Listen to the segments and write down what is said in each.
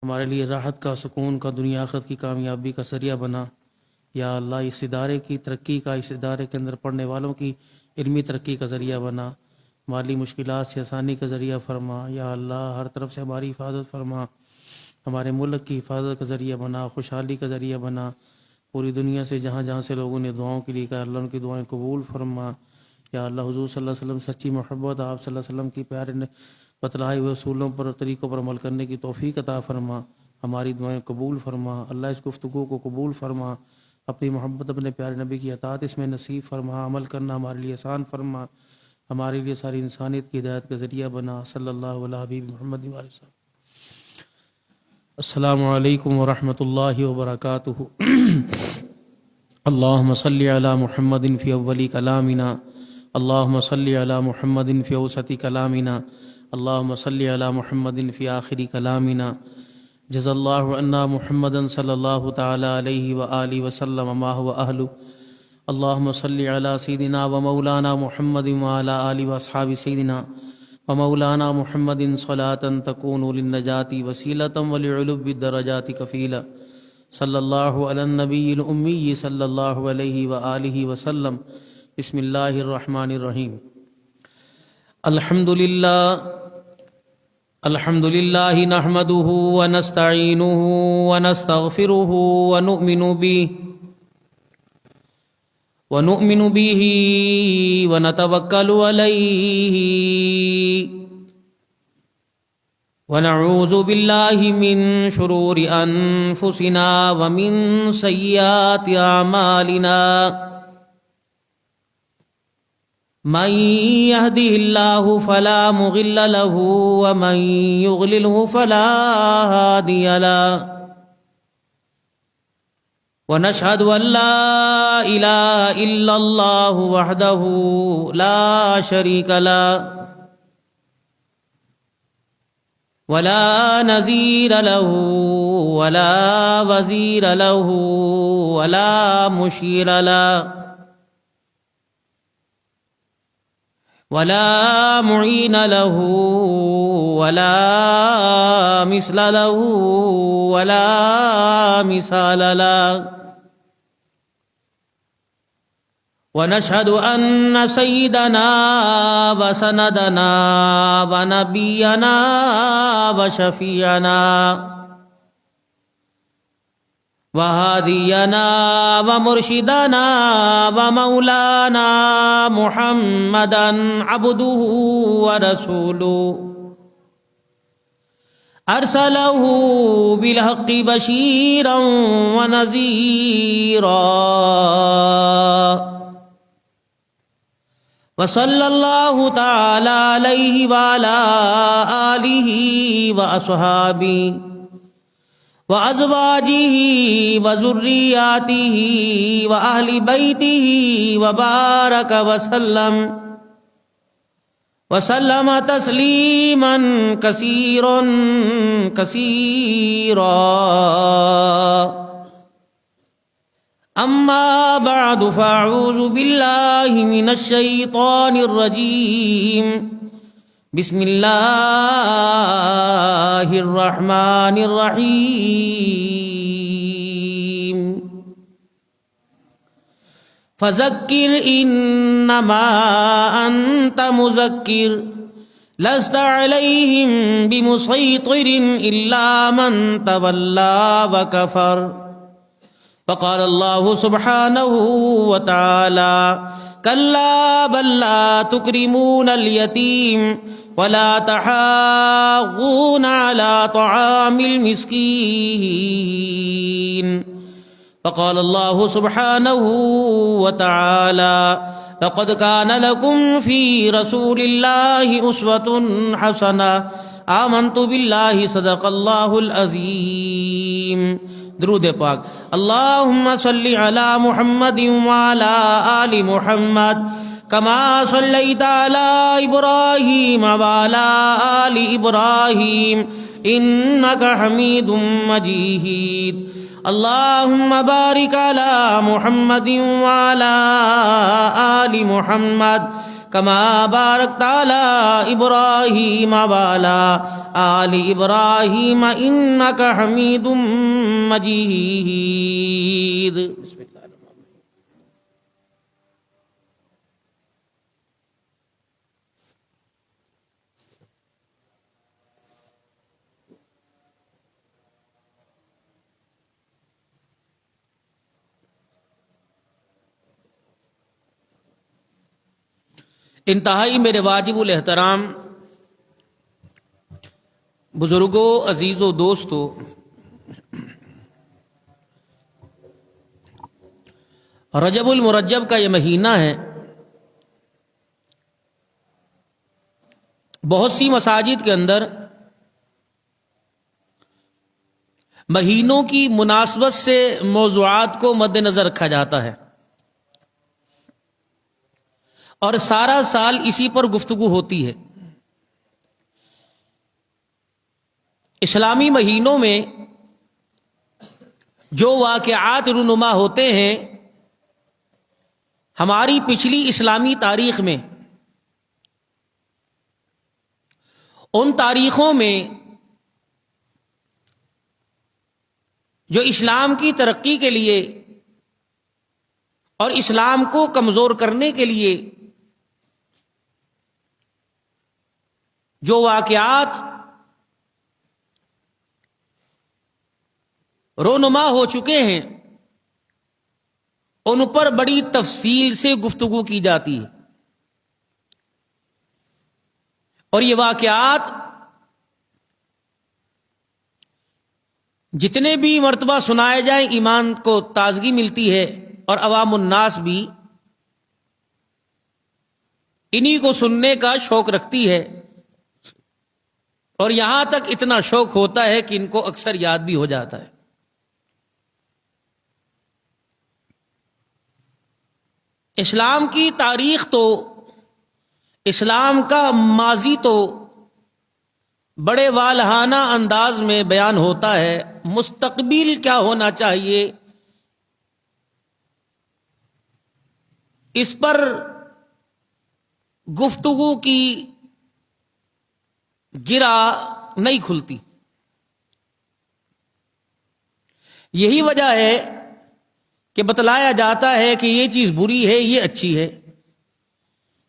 ہمارے لیے راحت کا، سکون کا، دنیا آخرت کی کامیابی کا ذریعہ بنا۔ یا اللہ اس ادارے کی ترقی کا، اس ادارے کے اندر پڑھنے والوں کی علمی ترقی کا ذریعہ بنا، مالی مشکلات سے آسانی کا ذریعہ فرما۔ یا اللہ ہر طرف سے ہماری حفاظت فرما، ہمارے ملک کی حفاظت کا ذریعہ بنا، خوشحالی کا ذریعہ بنا۔ پوری دنیا سے جہاں جہاں سے لوگوں نے دعاؤں کے لیے کہا، اللہ ان کی دعائیں قبول فرما۔ یا اللہ حضور صلی اللہ علیہ وسلم سچی محبت، آپ صلی اللہ علیہ وسلم کی پیارے نے بتلائے ہوئے اصولوں پر اور طریقوں پر عمل کرنے کی توفیق عطا فرما، ہماری دعائیں قبول فرما۔ اللہ اس گفتگو کو قبول فرما، اپنی محبت اپنے پیارے نبی کی اطاعت اس میں نصیب فرما، عمل کرنا ہمارے لیے آسان فرما، ہمارے لیے ساری انسانیت کی ہدایت کا ذریعہ بنا۔ صلی اللہ علیہ حبیب محمد علیہ وسلم۔ السلام علیکم ورحمۃ اللہ وبرکاتہ۔ اللہم صلی علی محمد فی اولی کلامنا، اللہم صلی علی محمد فی اوسط کلامنا، اللہم صلی علی محمد فی آخری کلامنا۔ جزا اللہ عنا محمدا صلی اللہ تعالی علیہ وآلہ وسلم ما هو اہلہ۔ اللہم صلی علی سیدنا و مولانا محمد وعلی آلہ واصحاب سیدنا و مولانا محمد صلاة تکون للنجاة وسیلة ولعلو الدرجات کفیلا۔ صلی اللہ علی النبی الامی صلی اللہ علیہ وآلہ وسلم۔ بسم اللہ الرحمن الرحیم۔ الحمد للہ نحمده ونستعینه ونستغفره ونؤمن به ونتوکل علیہ ونعوذ باللہ من شرور انفسنا ومن سیئات اعمالنا، من يهده الله فلا مضل له ومن يضلله فلا هادي له، ونشهد أن لا إله إلا الله وحده لا شريك له ولا نظير له ولا وزير له ولا مشير له ولا معين له ولا مثل له ولا مثال له، ونشهد أن سيدنا وسندنا ونبينا وشفيعنا وهادينا ومرشدنا ومولانا محمدا عبده ورسوله، أرسله بالحق بشيرا ونذيرا، وصلى الله تعالى عليه وعلى آله وأصحابه وأزواجه وذرياته وأهل بيته وبارك وسلم تسليما كثيرا كثيرا۔ أما بعد، فأعوذ بالله من الشيطان الرجيم، بسم اللہ الرحمن الرحیم۔ فذکر انما انت مذکر لست علیہم بمسیطر الا من تولی وکفر۔ فقال اللہ سبحانہ وتعالی كلا بل لا تكرمون اليتيم ولا تحاضون على طعام المسكين۔ فقال الله سبحانه وتعالى لقد كان لكم في رسول الله أسوة حسنة، آمنت بالله صدق الله العظيم۔ درود پاک۔ اللہم صلی علی محمد وعلی آل محمد كما صليت على إبراهيم وعلى آل إبراهيم إنك حميد مجيد۔ اللهم بارك على محمد وعلى آل محمد كما باركت على إبراهيم وعلى آل إبراهيم إنك حميد مجيد. بسم الله. انتہائی میرے واجب الاحترام بزرگوں، عزیزوں، دوستوں، رجب المرجب کا یہ مہینہ ہے. بہت سی مساجد کے اندر مہینوں کی مناسبت سے موضوعات کو مد نظر رکھا جاتا ہے اور سارا سال اسی پر گفتگو ہوتی ہے. اسلامی مہینوں میں جو واقعات رونما ہوتے ہیں ہماری پچھلی اسلامی تاریخ میں، ان تاریخوں میں جو اسلام کی ترقی کے لیے اور اسلام کو کمزور کرنے کے لیے جو واقعات رونما ہو چکے ہیں ان پر بڑی تفصیل سے گفتگو کی جاتی ہے. اور یہ واقعات جتنے بھی مرتبہ سنائے جائیں ایمان کو تازگی ملتی ہے اور عوام الناس بھی انہی کو سننے کا شوق رکھتی ہے، اور یہاں تک اتنا شوق ہوتا ہے کہ ان کو اکثر یاد بھی ہو جاتا ہے. اسلام کی تاریخ تو، اسلام کا ماضی تو بڑے والہانہ انداز میں بیان ہوتا ہے. مستقبل کیا ہونا چاہیے اس پر گفتگو کی گرہ نہیں کھلتی. یہی وجہ ہے کہ بتلایا جاتا ہے کہ یہ چیز بری ہے، یہ اچھی ہے.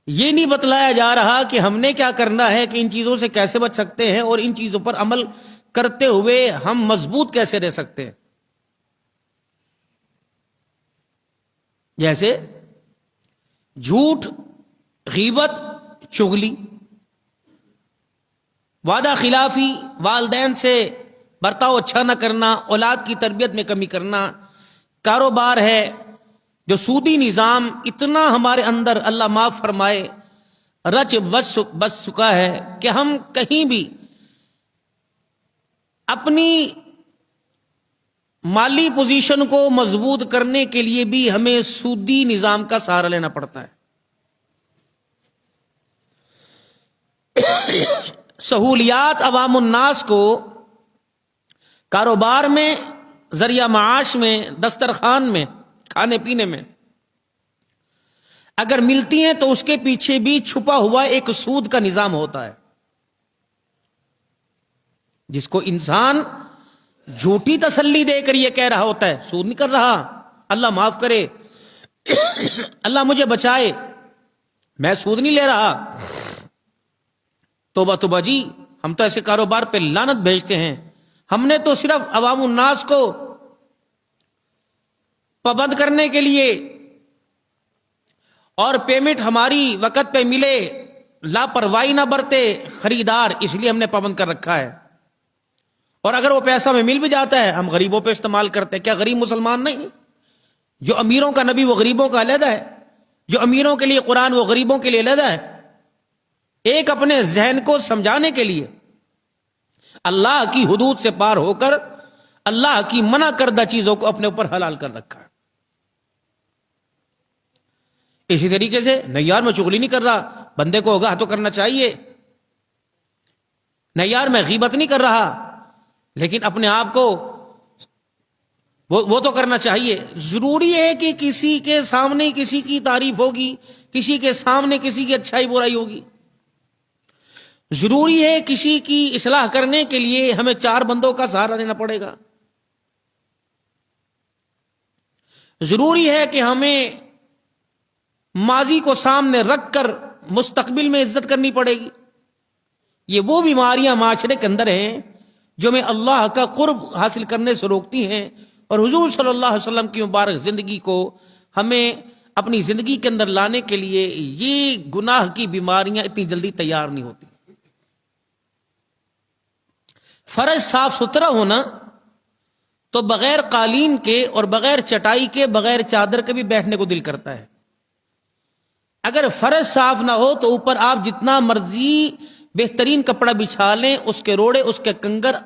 یہ نہیں بتلایا جا رہا کہ ہم نے کیا کرنا ہے، کہ ان چیزوں سے کیسے بچ سکتے ہیں اور ان چیزوں پر عمل کرتے ہوئے ہم مضبوط کیسے رہ سکتے ہیں. جیسے جھوٹ، غیبت، چغلی، وعدہ خلافی، والدین سے برتاؤ اچھا نہ کرنا، اولاد کی تربیت میں کمی کرنا، کاروبار ہے جو سودی نظام اتنا ہمارے اندر اللہ معاف فرمائے رچ بس چکا ہے کہ ہم کہیں بھی اپنی مالی پوزیشن کو مضبوط کرنے کے لیے بھی ہمیں سودی نظام کا سہارا لینا پڑتا ہے. سہولیات عوام الناس کو کاروبار میں، ذریعہ معاش میں، دسترخوان میں، کھانے پینے میں اگر ملتی ہیں تو اس کے پیچھے بھی چھپا ہوا ایک سود کا نظام ہوتا ہے، جس کو انسان جھوٹی تسلی دے کر یہ کہہ رہا ہوتا ہے سود نہیں کر رہا، اللہ معاف کرے، اللہ مجھے بچائے، میں سود نہیں لے رہا. توبہ توبہ جی، ہم تو ایسے کاروبار پہ لعنت بھیجتے ہیں. ہم نے تو صرف عوام الناس کو پابند کرنے کے لیے اور پیمنٹ ہماری وقت پہ ملے، لاپرواہی نہ برتے خریدار، اس لیے ہم نے پابند کر رکھا ہے. اور اگر وہ پیسہ ہمیں مل بھی جاتا ہے ہم غریبوں پہ استعمال کرتے ہیں. کیا غریب مسلمان نہیں؟ جو امیروں کا نبی وہ غریبوں کا علیحدہ ہے، جو امیروں کے لیے قرآن وہ غریبوں کے لیے علیحدہ ہے. ایک اپنے ذہن کو سمجھانے کے لیے اللہ کی حدود سے پار ہو کر اللہ کی منع کردہ چیزوں کو اپنے اوپر حلال کر رکھا ہے. اسی طریقے سے نہیں یار میں چغلی نہیں کر رہا، بندے کو آگاہ تو کرنا چاہیے. نہیں یار میں غیبت نہیں کر رہا، لیکن اپنے آپ کو وہ تو کرنا چاہیے. ضروری ہے کہ کسی کے سامنے کسی کی تعریف ہوگی، کسی کے سامنے کسی کی اچھائی برائی ہوگی. ضروری ہے کسی کی اصلاح کرنے کے لیے ہمیں 4 بندوں کا سہارا لینا پڑے گا. ضروری ہے کہ ہمیں ماضی کو سامنے رکھ کر مستقبل میں عزت کرنی پڑے گی. یہ وہ بیماریاں معاشرے کے اندر ہیں جو ہمیں اللہ کا قرب حاصل کرنے سے روکتی ہیں، اور حضور صلی اللہ علیہ وسلم کی مبارک زندگی کو ہمیں اپنی زندگی کے اندر لانے کے لیے یہ گناہ کی بیماریاں اتنی جلدی تیار نہیں ہوتی. فرش صاف ستھرا ہونا تو بغیر قالین کے اور بغیر چٹائی کے، بغیر چادر کے بھی بیٹھنے کو دل کرتا ہے. اگر فرش صاف نہ ہو تو اوپر آپ جتنا مرضی بہترین کپڑا بچھا لیں، اس کے روڑے، اس کے کنگر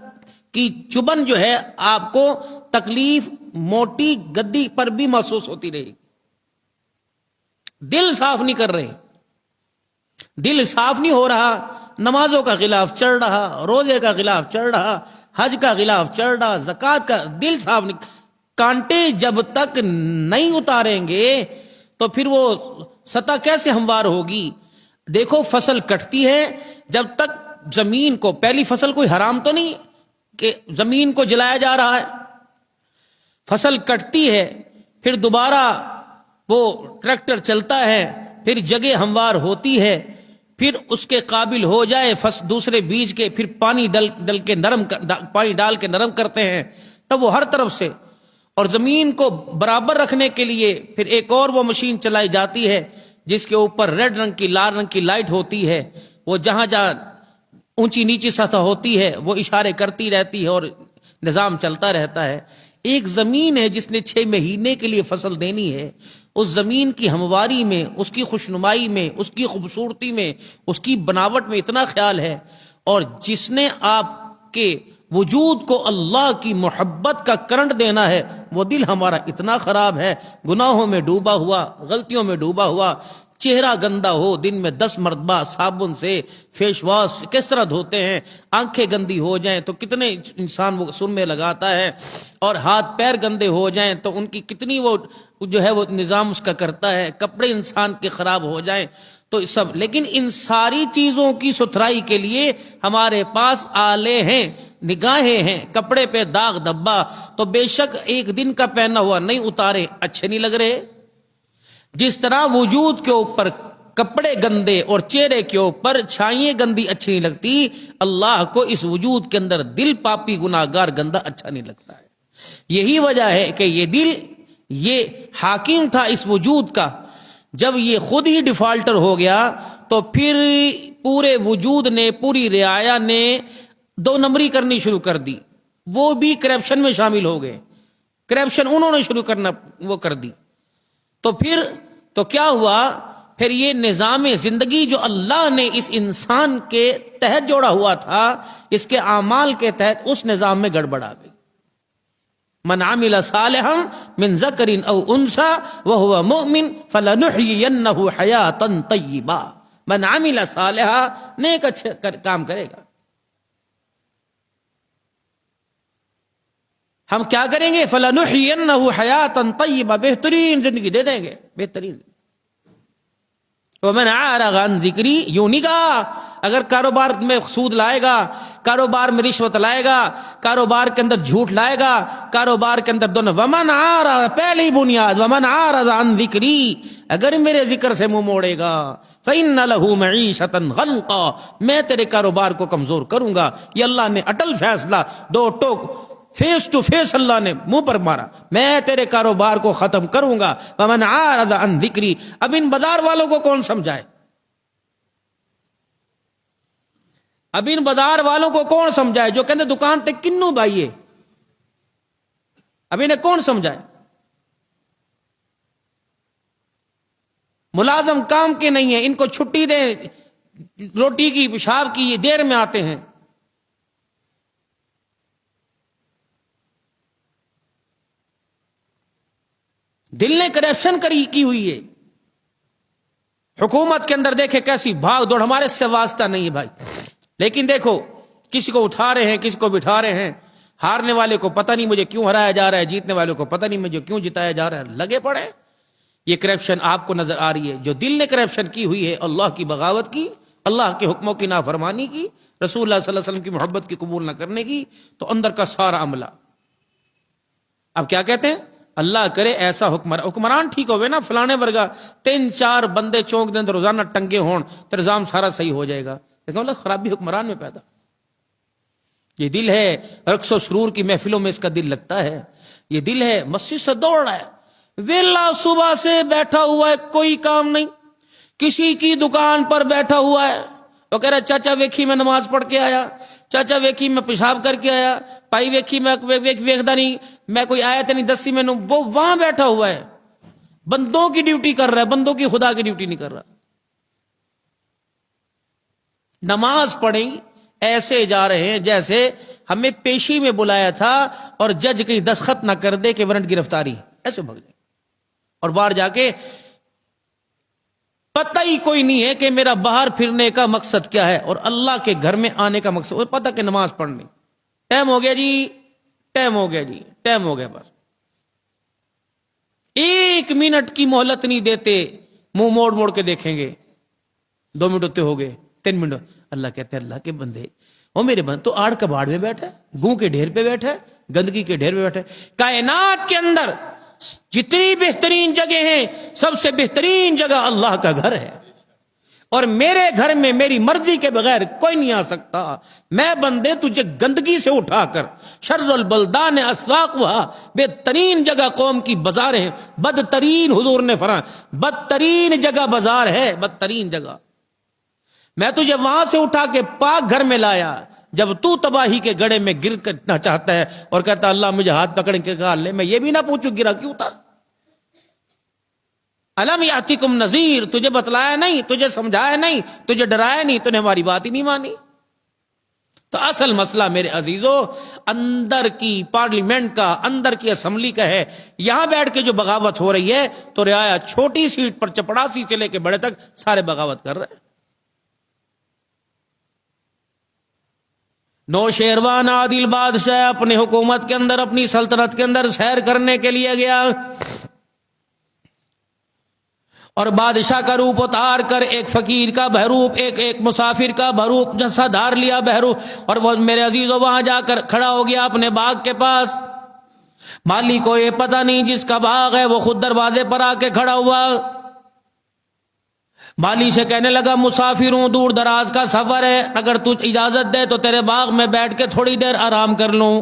کی چبن جو ہے آپ کو تکلیف موٹی گدی پر بھی محسوس ہوتی رہے گی. دل صاف نہیں کر رہے، دل صاف نہیں ہو رہا، نمازوں کا غلاف چڑھ رہا، روزے کا غلاف چڑھ رہا، حج کا غلاف چڑھ رہا، زکوٰۃ کا، دل صاف نہیں. کانٹے جب تک نہیں اتاریں گے تو پھر وہ سطح کیسے ہموار ہوگی؟ دیکھو فصل کٹتی ہے، جب تک زمین کو، پہلی فصل کوئی حرام تو نہیں کہ زمین کو جلایا جا رہا ہے. فصل کٹتی ہے، پھر دوبارہ وہ ٹریکٹر چلتا ہے، پھر جگہ ہموار ہوتی ہے، پھر اس کے قابل ہو جائے دوسرے بیج کے، پھر پانی پانی ڈال کے نرم کرتے ہیں، تب وہ ہر طرف سے، اور زمین کو برابر رکھنے کے لیے پھر ایک اور وہ مشین چلائی جاتی ہے جس کے اوپر ریڈ رنگ کی، لال رنگ کی لائٹ ہوتی ہے. وہ جہاں جہاں اونچی نیچی سطح ہوتی ہے وہ اشارے کرتی رہتی ہے اور نظام چلتا رہتا ہے. ایک زمین ہے جس نے 6 مہینے کے لیے فصل دینی ہے، اس زمین کی ہمواری میں، اس کی خوشنمائی میں، اس کی خوبصورتی میں، اس کی بناوٹ میں اتنا خیال ہے. اور جس نے آپ کے وجود کو اللہ کی محبت کا کرنٹ دینا ہے، وہ دل ہمارا اتنا خراب ہے، گناہوں میں ڈوبا ہوا، غلطیوں میں ڈوبا ہوا. چہرہ گندا ہو، دن میں 10 مرتبہ صابن سے فیس واش کس طرح دھوتے ہیں، آنکھیں گندی ہو جائیں تو کتنے انسان وہ سرمے لگاتا ہے، اور ہاتھ پیر گندے ہو جائیں تو ان کی کتنی وہ جو ہے وہ نظام اس کا کرتا ہے، کپڑے انسان کے خراب ہو جائیں تو سب. لیکن ان ساری چیزوں کی ستھرائی کے لیے ہمارے پاس آلے ہیں، نگاہیں ہیں. کپڑے پہ داغ دھبا تو بے شک ایک دن کا پہنا ہوا نہیں اتارے اچھے نہیں لگ رہے. جس طرح وجود کے اوپر کپڑے گندے اور چہرے کے اوپر چھائیں گندی اچھی نہیں لگتی، اللہ کو اس وجود کے اندر دل پاپی گناہگار گندا اچھا نہیں لگتا ہے. یہی وجہ ہے کہ یہ دل یہ حاکم تھا اس وجود کا، جب یہ خود ہی ڈیفالٹر ہو گیا تو پھر پورے وجود نے، پوری رعایا نے 2 نمبری کرنی شروع کر دی. وہ بھی کرپشن میں شامل ہو گئے، کرپشن انہوں نے شروع کرنا وہ کر دی. تو پھر تو کیا ہوا؟ پھر یہ نظام زندگی جو اللہ نے اس انسان کے تحت جوڑا ہوا تھا، اس کے اعمال کے تحت، اس نظام میں گڑبڑ آ گئی. من عمل صالحا من ذکر او انثى وهو مؤمن فلنحيينه حیاتا طیبا. من عمل صالحا، نیک اچھے کام کرے گا. ہم کیا کریں گے؟ فلنحيينه حیاتا طیبا، بہترین زندگی دے دیں گے، بہترین. ومن اعرض عن ذکری، یوں نہیں کہا اگر کاروبار میں سود لائے گا، کاروبار میں رشوت لائے گا، کاروبار کے اندر جھوٹ لائے گا، کاروبار کے اندر دونوں. ومن اعرض، پہلی بنیاد، ومن اعرض عن ذکری، اگر میرے ذکر سے منہ موڑے گا، فإن له معیشتا ضنکا، میں تیرے کاروبار کو کمزور کروں گا. یہ اللہ نے اٹل فیصلہ، 2 ٹوک فیس ٹو فیس اللہ نے منہ پر مارا، میں تیرے کاروبار کو ختم کروں گا. ومن اعرض عن ذکری. اب ان بازار والوں کو کون سمجھائے؟ اب ان بازار والوں کو کون سمجھائے جو کہتے دکان تے کنوں بھائیے؟ اب انہیں کون سمجھائے؟ ملازم کام کے نہیں ہیں، ان کو چھٹی دیں، روٹی کی پیشاب کی یہ دیر میں آتے ہیں. دل نے کرپشن کی ہوئی ہے. حکومت کے اندر دیکھے کیسی بھاگ دوڑ، ہمارے سے واسطہ نہیں ہے بھائی. لیکن دیکھو کسی کو اٹھا رہے ہیں، کسی کو بٹھا رہے ہیں، ہارنے والے کو پتہ نہیں مجھے کیوں ہرایا جا رہا ہے، جیتنے والے کو پتہ نہیں مجھے کیوں جتایا جا رہا ہے، لگے پڑے۔ یہ کرپشن آپ کو نظر آ رہی ہے، جو دل نے کرپشن کی ہوئی ہے، اللہ کی بغاوت کی، اللہ کے حکموں کی نافرمانی کی، رسول اللہ صلی اللہ علیہ وسلم کی محبت کی قبول نہ کرنے کی، تو اندر کا سارا عملہ۔ اب کیا کہتے ہیں؟ اللہ کرے ایسا حکمران ٹھیک ہوئے نا، فلانے ورگا 3-4 بندے چونک دیں روزانہ ٹنگے ہون تو نظام سارا صحیح ہو جائے گا، لیکن اللہ خرابی حکمران میں پیدا۔ یہ دل ہے رقص و سرور کی محفلوں میں اس کا دل لگتا ہے، یہ دل ہے مسجد سے دوڑ رہا ہے، ویلا صبح سے بیٹھا ہوا ہے، کوئی کام نہیں، کسی کی دکان پر بیٹھا ہوا ہے، وہ کہہ رہا چاچا ویکھی میں نماز پڑھ کے آیا، چاچا ویکھی میں پیشاب کر کے آیا، پائی ویکھی میں ویکھدا نہیں، میں کوئی آیت نہیں دسی میں، وہ وہاں بیٹھا ہوا ہے، بندوں کی ڈیوٹی کر رہا ہے، بندوں کی خدا کی ڈیوٹی نہیں کر رہا۔ نماز پڑھیں ایسے جا رہے ہیں جیسے ہمیں پیشی میں بلایا تھا اور جج کہیں دستخط نہ کر دے کہ وارنٹ گرفتاری، ایسے بھگ جائیں، اور باہر جا کے پتہ ہی کوئی نہیں ہے کہ میرا باہر پھرنے کا مقصد کیا ہے اور اللہ کے گھر میں آنے کا مقصد، پتہ کہ نماز پڑھنی، ٹائم ہو گیا جی، ٹائم ہو گیا جی، ٹائم ہو گیا، بس 1 منٹ کی مہلت نہیں دیتے، منہ موڑ موڑ کے دیکھیں گے، 2 منٹ ہوتے ہو گئے، 3 منٹ، اللہ کہتے ہیں اللہ کے بندے، وہ میرے بندے تو آڑ کباڑ میں بیٹھا ہے، گوں کے ڈھیر پہ بیٹھا ہے، گندگی کے ڈھیر پہ بیٹھا ہے۔ کائنات کے اندر جتنی بہترین جگہ ہیں، سب سے بہترین جگہ اللہ کا گھر ہے، اور میرے گھر میں میری مرضی کے بغیر کوئی نہیں آ سکتا۔ میں بندے تجھے گندگی سے اٹھا کر، شر البلدان اسواقها، بہترین جگہ قوم کی بازار ہے، بدترین، حضور نے فرمایا بدترین جگہ بازار ہے، بدترین جگہ، میں تجھے وہاں سے اٹھا کے پاک گھر میں لایا، جب تو تباہی کے گڑھے میں گر کرنا چاہتا ہے اور کہتا اللہ مجھے ہاتھ پکڑ کے نکال لے، میں یہ بھی نہ پوچھوں گرا کیوں تھا۔ الم یاتکم نذیر، تجھے بتلایا نہیں، تجھے سمجھایا نہیں، تجھے ڈرایا نہیں، تو نے ہماری بات ہی نہیں مانی۔ تو اصل مسئلہ میرے عزیزو اندر کی پارلیمنٹ کا، اندر کی اسمبلی کا ہے۔ یہاں بیٹھ کے جو بغاوت ہو رہی ہے تو رعایا چھوٹی سیٹ پر چپڑاسی سے لے کے بڑے تک سارے بغاوت کر رہے ہیں۔ نوشیروان عادل بادشاہ اپنے حکومت کے اندر، اپنی سلطنت کے اندر سیر کرنے کے لیے گیا، اور بادشاہ کا روپ اتار کر ایک فقیر کا بہروپ، ایک مسافر کا بہروپ جیسا دھار لیا بہروپ، اور وہ میرے عزیزو وہاں جا کر کھڑا ہو گیا اپنے باغ کے پاس۔ مالی کو یہ پتہ نہیں جس کا باغ ہے وہ خود دروازے پر آ کے کھڑا ہوا۔ مالی سے کہنے لگا مسافر ہوں، دور دراز کا سفر ہے، اگر تو اجازت دے تو تیرے باغ میں بیٹھ کے تھوڑی دیر آرام کر لوں۔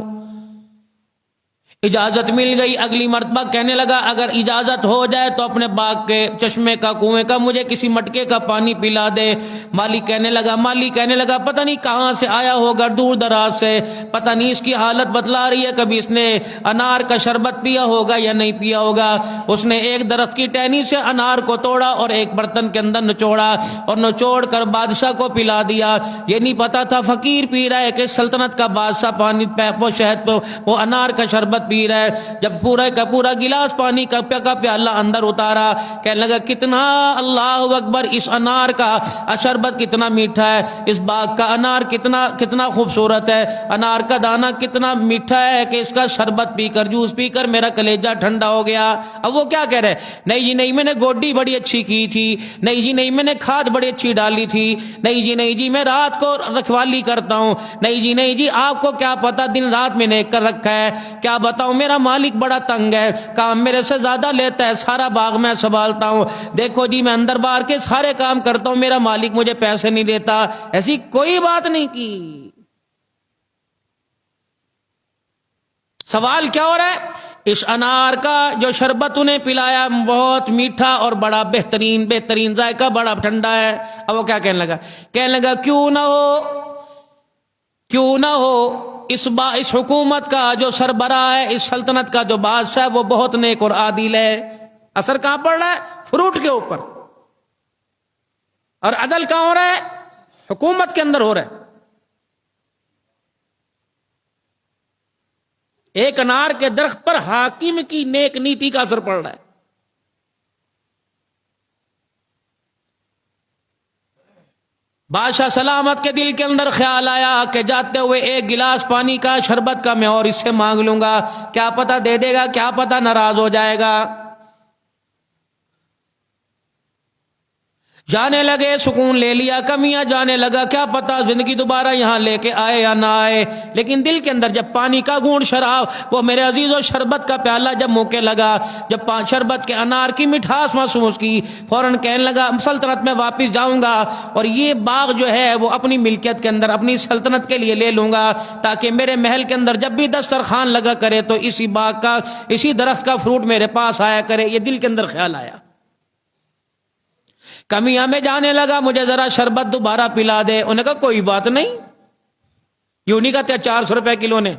اجازت مل گئی۔ اگلی مرتبہ کہنے لگا اگر اجازت ہو جائے تو اپنے باغ کے چشمے کا، کنویں کا مجھے کسی مٹکے کا پانی پلا دے۔ مالی کہنے لگا پتہ نہیں کہاں سے آیا ہوگا، دور دراز سے، پتہ نہیں اس کی حالت بتلا رہی ہے، کبھی اس نے انار کا شربت پیا ہوگا یا نہیں پیا ہوگا۔ اس نے ایک درخت کی ٹہنی سے انار کو توڑا اور ایک برتن کے اندر نچوڑا اور نچوڑ کر بادشاہ کو پلا دیا۔ یہ نہیں پتا تھا فقیر پی رہا ہے کہ سلطنت کا بادشاہ پانی وہ شہد وہ انار کا شربت پی رہا ہے۔ جب پورا کا پورا گلاس پانی کا پیالہ اندر اتارا، کہنے لگا کتنا، اللہ اکبر، اس انار کا شربت کتنا میٹھا ہے، اس باغ کا انار کتنا خوبصورت ہے، انار کا دانہ کتنا میٹھا ہے کہ اس کا شربت پی کر، جوس پی کر میرا کلیجہ ٹھنڈا ہو گیا۔ اب وہ کیا کہہ رہے، نہیں جی نہیں، میں نے گوڈی بڑی اچھی کی تھی، نہیں جی نہیں، میں نے کھاد بڑی اچھی ڈالی تھی، نہیں جی نہیں جی، میں رات کو رکھوالی کرتا ہوں، نہیں جی نہیں جی، آپ کو کیا پتا دن رات میں نے کر رکھا ہے، کیا بتاؤں، میرا مالک بڑا تنگ ہے، کام میرے سے زیادہ لیتا ہے، سارا باغ میں سنبھالتا ہوں، دیکھو جی میں اندر باہر کے سارے کام کرتا ہوں، میرا مالک مجھے پیسے نہیں دیتا۔ ایسی کوئی بات نہیں کی۔ سوال کیا ہو رہا ہے، اس انار کا جو شربت انہیں پلایا بہت میٹھا اور بڑا بہترین ذائقہ، بڑا ٹھنڈا ہے۔ اب وہ کیا کہنے لگا کیوں نہ ہو اس حکومت کا جو سربراہ ہے، اس سلطنت کا جو بادشاہ ہے، وہ بہت نیک اور عادل ہے۔ اثر کہاں پڑ رہا ہے؟ فروٹ کے اوپر، اور عدل کہاں ہو رہا ہے؟ حکومت کے اندر ہو رہا ہے۔ ایک انار کے درخت پر حاکم کی نیک نیتی کا اثر پڑ رہا ہے۔ بادشاہ سلامت کے دل کے اندر خیال آیا کہ جاتے ہوئے ایک گلاس پانی کا شربت کا میں اور اس سے مانگ لوں گا، کیا پتہ دے دے گا، کیا پتہ ناراض ہو جائے گا۔ جانے لگے، سکون لے لیا، کمیاں جانے لگا، کیا پتا زندگی دوبارہ یہاں لے کے آئے یا نہ آئے، لیکن دل کے اندر جب پانی کا گھونٹ شراب، وہ میرے عزیزو شربت کا پیالہ جب منہ کے لگا، جب شربت کے انار کی مٹھاس محسوس کی، فوراً کہنے لگا سلطنت میں واپس جاؤں گا اور یہ باغ جو ہے وہ اپنی ملکیت کے اندر اپنی سلطنت کے لیے لے لوں گا، تاکہ میرے محل کے اندر جب بھی دسترخوان لگا کرے تو اسی باغ کا، اسی درخت کا فروٹ میرے پاس آیا کرے۔ یہ دل کے اندر خیال آیا۔ کمیاں میں جانے لگا، مجھے ذرا شربت دوبارہ پلا دے۔ انہوں نے کہا کوئی بات نہیں، یوں نہیں کہتے 400 روپے کلو نے۔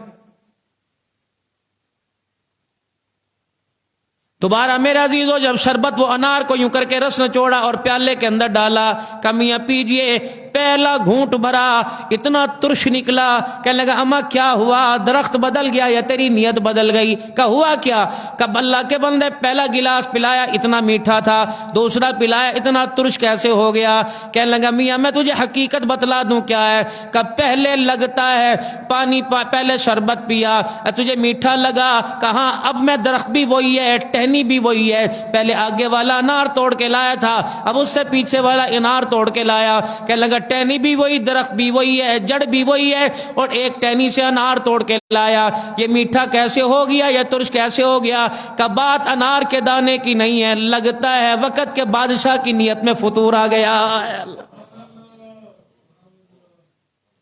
دوبارہ میرے عزیزو جب شربت وہ انار کو یوں کر کے رس نچوڑا اور پیالے کے اندر ڈالا، کمیاں پیجئے، پہلا گھونٹ بھرا، اتنا ترش نکلا، کہنے لگا اما کیا ہوا، درخت بدل گیا یا تیری نیت بدل گئی؟ کہا ہوا کیا؟ کہا اللہ کے بندے پہلا گلاس پلایا اتنا میٹھا تھا، دوسرا پلایا اتنا ترش کیسے ہو گیا؟ کہنے لگا میاں میں تجھے حقیقت بتلا دوں کیا ہے؟ کہا پہلے لگتا ہے پانی پہلے شربت پیا تجھے میٹھا لگا، کہاں اب میں درخت بھی وہی ہے، ٹہنی بھی وہی ہے، پہلے آگے والا انار توڑ کے لایا تھا، اب اس سے پیچھے والا انار توڑ کے لایا، کہنے لگا ٹہنی بھی وہی، درخت بھی وہی ہے، جڑ بھی وہی ہے، اور ایک ٹہنی سے انار توڑ کے لایا، یہ میٹھا کیسے ہو گیا، یہ ترش کیسے ہو گیا؟ کہ بات انار کے دانے کی نہیں ہے، لگتا ہے وقت کے بادشاہ کی نیت میں فطور آ گیا۔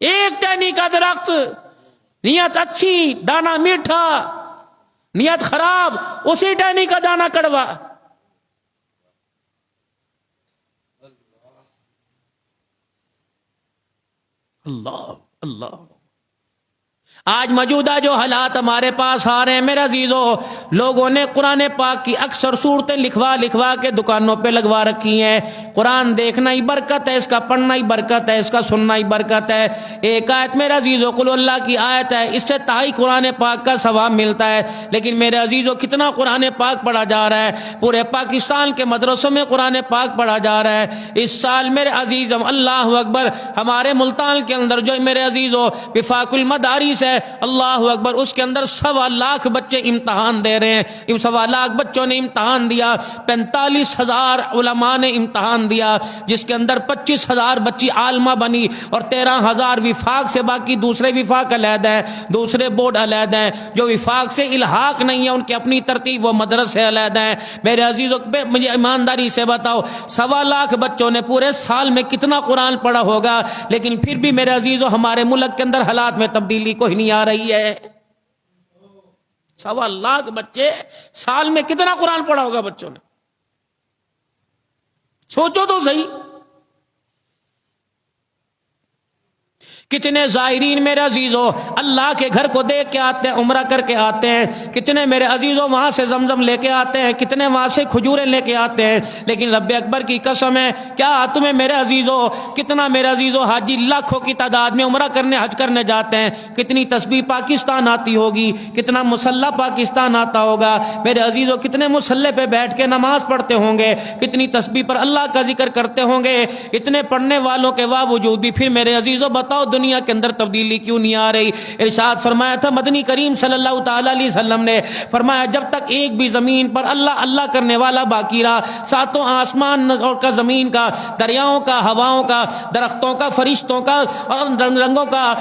ایک ٹہنی کا درخت، نیت اچھی، دانا میٹھا، نیت خراب، اسی ٹہنی کا دانا کڑوا۔ اللہ اللہ۔ آج موجودہ جو حالات ہمارے پاس آ رہے ہیں میرے عزیزو، لوگوں نے قرآن پاک کی اکثر صورتیں لکھوا کے دکانوں پہ لگوا رکھی ہیں۔ قرآن دیکھنا ہی برکت ہے، اس کا پڑھنا ہی برکت ہے، اس کا سننا ہی برکت ہے۔ ایک آیت میرے عزیزو قل اللہ کی آیت ہے، اس سے تائی قرآن پاک کا ثواب ملتا ہے، لیکن میرے عزیزو کتنا قرآن پاک پڑھا جا رہا ہے؟ پورے پاکستان کے مدرسوں میں قرآن پاک پڑھا جا رہا ہے۔ اس سال میرے عزیزم اللہ اکبر، ہمارے ملتان کے اندر جو میرے عزیزو وفاق المدارس ہے، اللہ اکبر، اس کے اندر 1.25 لاکھ بچے امتحان دے رہے ہیں۔ 1.25 لاکھ بچوں نے امتحان دیا، 45,000 علماء نے امتحان دیا، جس کے اندر 25,000 بچی عالمہ بنی اور 13,000 وفاق سے، باقی دوسرے وفاق علیحدہ ہیں، دوسرے بورڈ علیحدہ ہیں، جو وفاق سے الحاق نہیں ہے ان کی اپنی ترتیب و مدرسے علیحدہ ہیں۔ میرے عزیزو مجھے ایمانداری سے بتاؤ 1.25 لاکھ بچوں نے پورے سال میں کتنا قرآن پڑھا ہوگا؟ لیکن پھر بھی میرے عزیزو ہمارے ملک کے اندر حالات میں تبدیلی کوئی نہیں آ رہی ہے۔ 1.25 لاکھ بچے سال میں کتنا قرآن پڑھا ہوگا بچوں نے؟ سوچو تو صحیح۔ کتنے زائرین میرے عزیزو اللہ کے گھر کو دیکھ کے آتے ہیں، عمرہ کر کے آتے ہیں، کتنے میرے عزیزو وہاں سے زمزم لے کے آتے ہیں، کتنے وہاں سے کھجوریں لے کے آتے ہیں، لیکن رب اکبر کی قسم ہے، کیا تمہیں میرے عزیزو کتنا میرے عزیزو حاجی لاکھوں کی تعداد میں عمرہ کرنے حج کرنے جاتے ہیں، کتنی تسبیح پاکستان آتی ہوگی، کتنا مصلی پاکستان آتا ہوگا میرے عزیزو، کتنے مصلی پہ بیٹھ کے نماز پڑھتے ہوں گے، کتنی تسبیح پر اللہ کا ذکر کرتے ہوں گے، اتنے پڑھنے والوں کے باوجود بھی پھر میرے عزیزو بتاؤ دنیا کے اندر تبدیلی کیوں نہیں آ رہی؟ ارشاد فرمایا تھا مدنی کریم صلی اللہ تعالی علیہ وسلم نے، فرمایا جب تک ایک بھی زمین پر اللہ اللہ کرنے والا باقی رہا، ساتوں آسمان اور کا، زمین کا، دریاؤں کا، ہواؤں کا، درختوں کا، فرشتوں کا اور رنگوں کا،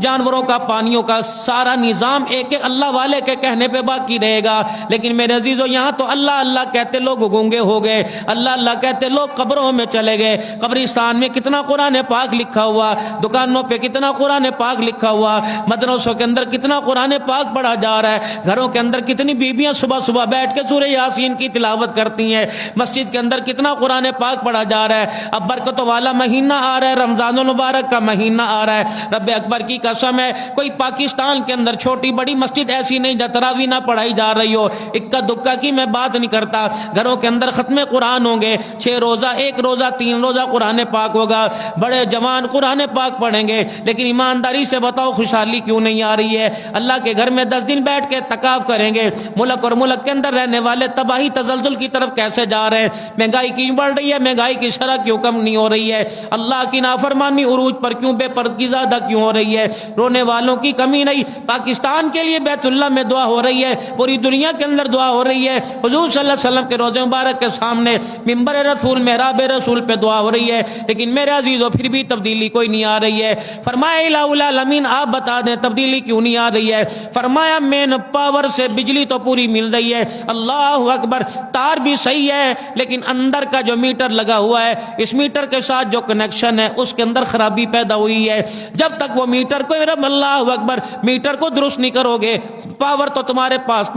جانوروں کا، پانیوں کا، سارا نظام ایک ایک اللہ والے کے کہنے پہ باقی رہے گا۔ لیکن میرے عزیزو یہاں تو اللہ اللہ کہتے لوگ گونگے ہو گئے، اللہ اللہ کہتے لوگ قبروں میں چلے گئے۔ قبرستان میں کتنا قرآن پاک لکھا ہوا، دکانوں پہ کتنا قرآن پاک لکھا ہوا، مدرسوں کے اندر کتنا قرآن پاک پڑھا جا رہا ہے، گھروں کے اندر کتنی بیویاں صبح صبح بیٹھ کے سورہ یاسین کی تلاوت کرتی ہیں، مسجد کے اندر کتنا قرآن پاک پڑھا جا رہا ہے۔ اب برکتوں والا مہینہ آ رہا ہے، رمضان المبارک کا مہینہ آ رہا ہے، رب اکبر کی قسم ہے کوئی پاکستان کے اندر چھوٹی بڑی مسجد ایسی نہیں جہاں تراویح نہ پڑھائی جا رہی ہو، اکا دکا کی میں بات نہیں کرتا، گھروں کے اندر ختم قرآن ہوں گے، 6 روزہ، 1 روزہ، 3 روزہ قرآن پاک ہوگا، بڑے جوان قرآن پاک پڑھیں دیں گے، لیکن ایمانداری سے بتاؤ خوشحالی کیوں نہیں آ رہی ہے؟ اللہ کے گھر میں 10 دن بیٹھ کے اعتکاف کریں گے، ملک اور ملک کے اندر رہنے والے تباہی تزلزل کی طرف کیسے جا رہے ہیں؟ مہنگائی کیوں بڑھ رہی ہے؟ مہنگائی کی شرح کیوں کم نہیں ہو رہی ہے؟ اللہ کی نافرمانی عروج پر کیوں بے پردگی زیادہ کیوں ہو رہی ہے؟ رونے والوں کی کمی نہیں۔ پاکستان کے لیے بیت اللہ میں دعا ہو رہی ہے، پوری دنیا کے اندر دعا ہو رہی ہے، حضور صلی اللہ علیہ وسلم کے روضے مبارک کے سامنے منبر رسول محراب رسول پہ دعا ہو رہی ہے، لیکن میرے عزیزوں پھر بھی تبدیلی کوئی نہیں آ رہی ہے۔ فرمایا الہ العالمین آپ بتا دیں تبدیلی کیوں نہیں آ رہی ہے؟ فرمایا مین پاور سے بجلی تو پوری مل رہی ہے، اللہ اکبر، تار بھی صحیح ہے، لیکن اندر کا جو میٹر لگا ہوا ہے، اس میٹر کے ساتھ جو کنیکشن ہے اس کے اندر خرابی پیدا ہوئی ہے۔ جب تک وہ میٹر کو اللہ اکبر میٹر کو درست نہیں کرو گے، پاور تو تمہارے پاس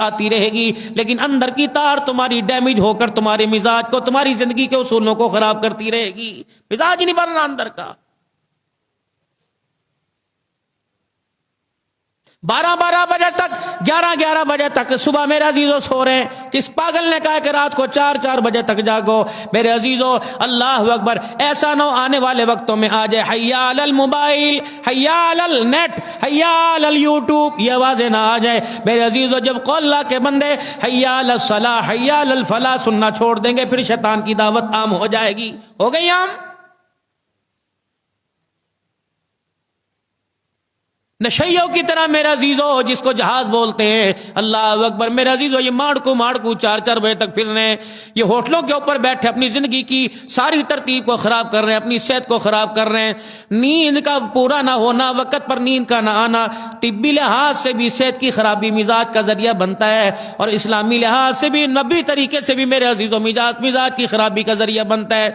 آتی رہے گی، لیکن اندر کی تار تمہاری ڈیمیج ہو کر تمہارے مزاج کو، تمہاری زندگی کے اصولوں کو خراب کرتی رہے گی۔ مزاج نہیں بننا اندر کا۔ 12 بجے تک، 11 بجے تک صبح میرے عزیزوں سو رہے ہیں۔ کس پاگل نے کہا کہ رات کو 4 بجے تک جاگو؟ میرے عزیزوں اللہ اکبر، ایسا نہ آنے والے وقتوں میں آ جائے حیا علی الموبائل، حیا علی النیٹ، حیا علی الیوٹیوب، یہ آوازیں نہ آ جائے میرے عزیزوں۔ جب قول اللہ کے بندے حیا علی الصلاح، حیا علی الفلاح سننا چھوڑ دیں گے، پھر شیطان کی دعوت عام ہو جائے گی۔ ہو گئی عام؟ نشیوں کی طرح میرے عزیزو، جس کو جہاز بولتے ہیں، اللہ اکبر میرے عزیزو، یہ ماڑکو 4 بجے تک پھر رہے ہیں، یہ ہوٹلوں کے اوپر بیٹھے اپنی زندگی کی ساری ترتیب کو خراب کر رہے ہیں، اپنی صحت کو خراب کر رہے ہیں۔ نیند کا پورا نہ ہونا، وقت پر نیند کا نہ آنا طبی لحاظ سے بھی صحت کی خرابی، مزاج کا ذریعہ بنتا ہے، اور اسلامی لحاظ سے بھی، نبی طریقے سے بھی میرے عزیزو مزاج کی خرابی کا ذریعہ بنتا ہے۔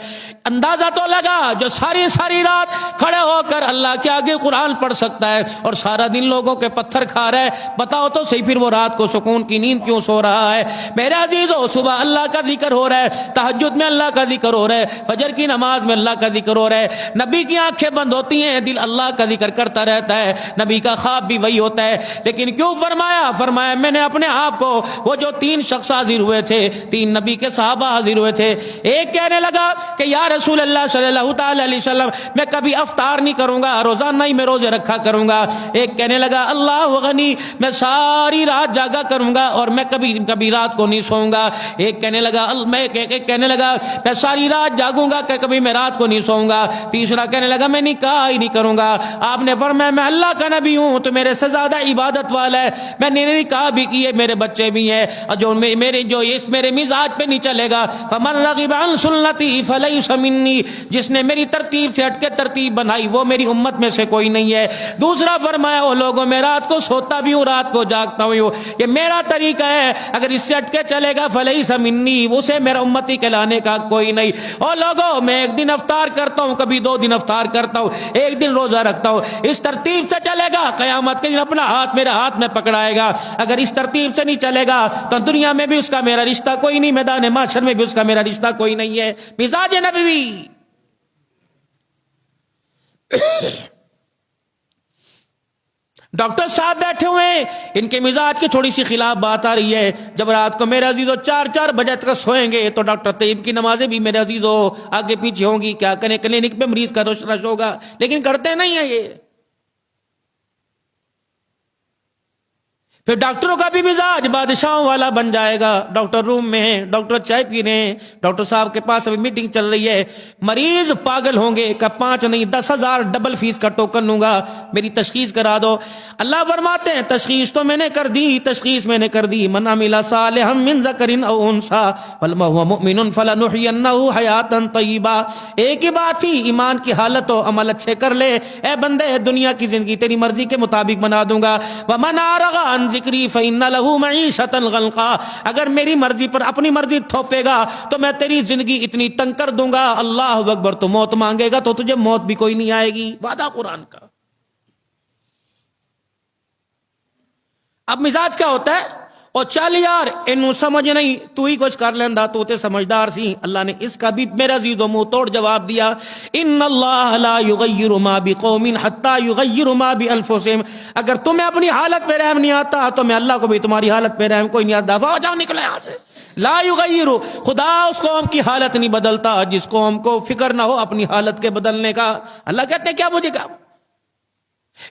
اندازہ تو لگا جو ساری رات کھڑے ہو کر اللہ کے آگے قرآن پڑھ سکتا ہے اور سارا دن لوگوں کے پتھر کھا رہا ہے، بتاؤ تو صحیح پھر وہ رات کو سکون کی نیند کیوں سو رہا ہے؟ میرے عزیزو صبح اللہ کا ذکر ہو رہا ہے، تہجد میں اللہ کا ذکر ہو رہا ہے، فجر کی نماز میں اللہ کا ذکر ہو رہا ہے، نبی کی آنکھیں بند ہوتی ہیں، دل اللہ کا ذکر کرتا رہتا ہے، نبی کا خواب بھی وہی ہوتا ہے۔ لیکن کیوں فرمایا میں نے اپنے آپ کو، وہ جو 3 شخص حاضر ہوئے تھے، 3 نبی کے صحابہ حاضر ہوئے تھے، ایک کہنے لگا کہ یا رسول اللہ صلی اللہ تعالی علیہ وسلم میں کبھی افطار نہیں کروں گا، روزانہ ہی میں روزے رکھا کروں گا۔ ایک کہنے لگا اللہ غنی، میں ساری رات جاگا کروں گا اور میں کبھی رات کو نہیں سوؤں گا۔ ایک کہنے لگا میں ساری رات جاگوں گا کہ کبھی میں رات کو نہیں سوؤں گا۔ تیسرا کہنے لگا میں نکاح ہی نہیں کروں گا۔ آپ نے فرمایا میں اللہ کا نبی ہوں تو میرے سے زیادہ عبادت والا ہے، میں نے نکاح بھی کیے، میرے بچے بھی ہیں، اور جو میرے مزاج پہ نہیں چلے گا، فمن رغب عن سنتی فلیس منی، جس نے میری ترتیب سے ہٹ کے ترتیب بنائی وہ میری امت میں سے کوئی نہیں ہے۔ دوسرا فرمایا او لوگوں میں رات کو سوتا بھی ہوں، رات کو جاگتا ہوں، یہ میرا طریقہ ہے، اگر اس سے ہٹ کے چلے گا فلیس منی، اسے میرا امتی کہلانے کا کوئی نہیں۔ او لوگوں میں ایک دن افطار کرتا ہوں، کبھی 2 دن افطار کرتا ہوں، ایک دن روزہ رکھتا ہوں، اس ترتیب سے چلے گا قیامت کے دن اپنا ہاتھ میرے ہاتھ میں پکڑائے گا۔ اگر اس ترتیب سے نہیں چلے گا تو دنیا میں بھی اس کا میرا رشتہ کوئی نہیں، میدان محشر میں بھی اس کا میرا رشتہ کوئی نہیں ہے۔ مزاج نبوی۔ ڈاکٹر صاحب بیٹھے ہوئے ہیں، ان کے مزاج کی تھوڑی سی خلاف بات آ رہی ہے، جب رات کو میرے عزیزو 4 بجے تک سوئیں گے تو ڈاکٹر طیب کی نمازیں بھی میرے عزیزو آگے پیچھے ہوں گی، کیا کریں، کلینک پہ مریض کا رش ہوگا، لیکن کرتے نہیں ہیں یہ۔ پھر ڈاکٹروں کا بھی مزاج بادشاہوں والا بن جائے گا، ڈاکٹر روم میں ہیں، ڈاکٹر چائے پی رہے ہیں، ڈاکٹر صاحب کے پاس ابھی میٹنگ چل رہی ہے، مریض پاگل ہوں گے کہ 5 نہیں 10,000 ڈبل فیس کا ٹوکن لوں گا، میری تشخیص کرا دو۔ اللہ فرماتے ہیں تشخیص تو میں نے کر دی، تشخیص میں نے کر دی، من عمل صالحا من ذکر او انثى وهو مؤمن فلنحيينه حیاتا طیبہ۔ ایک ہی بات تھی، ایمان کی حالت و عمل اچھے کر لے، اے بندے دنیا کی زندگی تیری مرضی کے مطابق بنا دوں گا۔ ومن اعرض عن ذکری فإن له معیشۃ ضنکا، اگر میری مرضی پر اپنی مرضی تھوپے گا تو میں تیری زندگی اتنی تنگ کر دوں گا، اللہ اکبر، تو موت مانگے گا تو تجھے موت بھی کوئی نہیں آئے گی، وعدہ قرآن کا۔ اب مزاج کیا ہوتا ہے؟ اور چل یار اینو سمجھ نہیں، تو ہی کچھ کر لیندا، تو تے سمجھدار سی۔ اللہ نے اس کا بھی میرا عزیزو منہ توڑ جواب دیا، ان اللہ لا یغیر ما بقوم حتی یغیر ما بانفسہم، اگر تمہیں اپنی حالت پہ رحم نہیں آتا تو میں اللہ کو بھی تمہاری حالت پہ رحم کوئی نہیں آتا۔ دفعہ ہو جاؤ، نکلے یہاں سے۔ لا یغیر، خدا اس قوم کی حالت نہیں بدلتا جس قوم کو فکر نہ ہو اپنی حالت کے بدلنے کا۔ اللہ کہتے ہیں کیا مجھے کہا،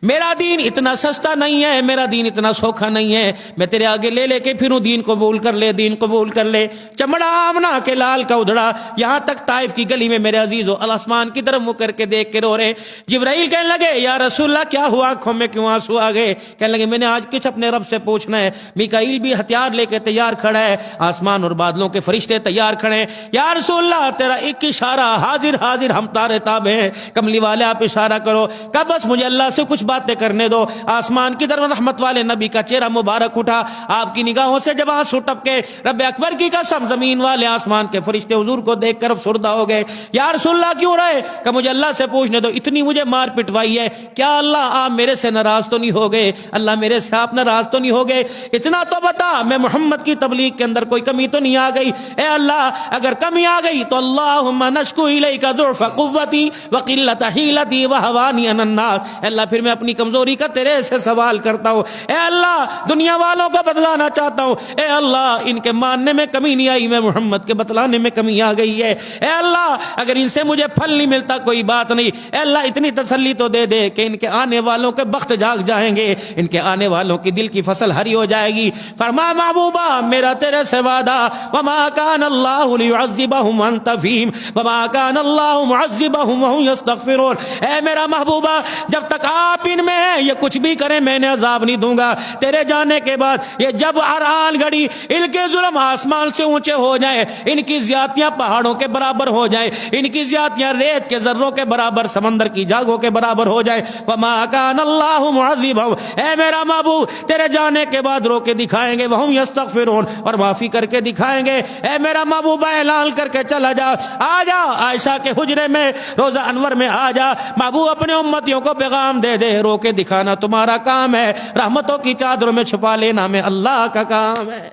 میرا دین اتنا سستا نہیں ہے، میرا دین اتنا سوکھا نہیں ہے، میں تیرے آگے لے کے پھروں دین قبول کر لے، دین قبول کر لے۔ چمڑا آمنا کے لال کا ادھڑا، یہاں تک طائف کی گلی میں میرے عزیزو آسمان کی طرف منہ کر کے دیکھ کے رو رہے۔ جبرائیل کہنے لگے یا رسول اللہ کیا ہوا، آنکھوں میں کیوں آنسو آ گئے؟ کہنے لگے میں نے آج کچھ اپنے رب سے پوچھنا ہے۔ میکائیل بھی ہتھیار لے کے تیار کھڑا ہے، آسمان اور بادلوں کے فرشتے تیار کھڑے ہیں۔ یا رسول اللہ تیرا ایک اشارہ، حاضر حاضر ہم تارے تابع ہیں، کملی والے آپ اشارہ کرو۔ کہ بس مجھے اللہ سے کچھ باتیں کرنے دو۔ آسمان کی طرف رحمت والے نبی کا چہرہ مبارک اٹھا، آپ کی نگاہوں سے جب آنسو ٹپکے، رب اکبر کی قسم زمین والے آسمان کے فرشتے حضور کو دیکھ کر افسردہ ہو گئے۔ یا رسول اللہ کیوں رہے؟ کہ مجھے اللہ سے پوچھنے دو، اتنی مجھے مار پٹوائی ہے، کیا اللہ آپ میرے سے ناراض تو نہیں ہو گئے؟ اللہ میرے سے آپ ناراض تو نہیں ہو گئے؟ اتنا تو بتا میں محمد کی تبلیغ کے اندر کوئی کمی تو نہیں آ گئی؟ اے اللہ اگر کمی آ گئی تو اللہم نشکو الیک ضعف قوتی وقلت حیلتی وہوانی عن الناس، اللہ پھر میں اپنی کمزوری کا تیرے سے سوال کرتا ہوں۔ اے اللہ دنیا والوں کو بتلانا چاہتا ہوں، اے اللہ ان کے ماننے میں کمی نہیں آئی، میں محمد کے بتلانے میں کمی آ گئی ہے۔ اے اللہ اگر ان سے مجھے پھل نہیں ملتا کوئی بات نہیں، اے اللہ اتنی تسلی تو دے دے کہ ان کے آنے والوں کے بخت جاگ جائیں گے، ان کے آنے والوں کی دل کی فصل ہری ہو جائے گی۔ فرما محبوبہ میرا تیرے سے وعدہ، وما کان اللہ لیعذبہم وانت فیہم وما کان اللہ معذبہم وہم یستغفرون۔ اے میرا محبوبہ جب تک آپ ان میں ہیں یہ کچھ بھی کریں میں نے عذاب نہیں دوں گا، تیرے جانے کے بعد یہ جب ارحان گھڑی ان کے ظلم آسمان سے اونچے ہو جائیں، ان کی زیادتیاں پہاڑوں کے برابر ہو جائیں، ان کی زیادتیاں ریت کے ذروں کے برابر، سمندر کی جاگوں کے برابر ہو جائے، وما کان اللہ معذبہم، اے میرا محبوب تیرے جانے کے بعد رو کے دکھائیں گے، وہم یستغفرون، اور معافی کر کے دکھائیں گے۔ اے میرا محبوب اعلان کر کے چلا جا، آ جا عائشہ کے حجرے میں روزہ انور میں آ جا، محبوب اپنے امتیوں کو پیغام دے دے، رو کے دکھانا تمہارا کام ہے، رحمتوں کی چادروں میں چھپا لینا میں اللہ کا کام ہے۔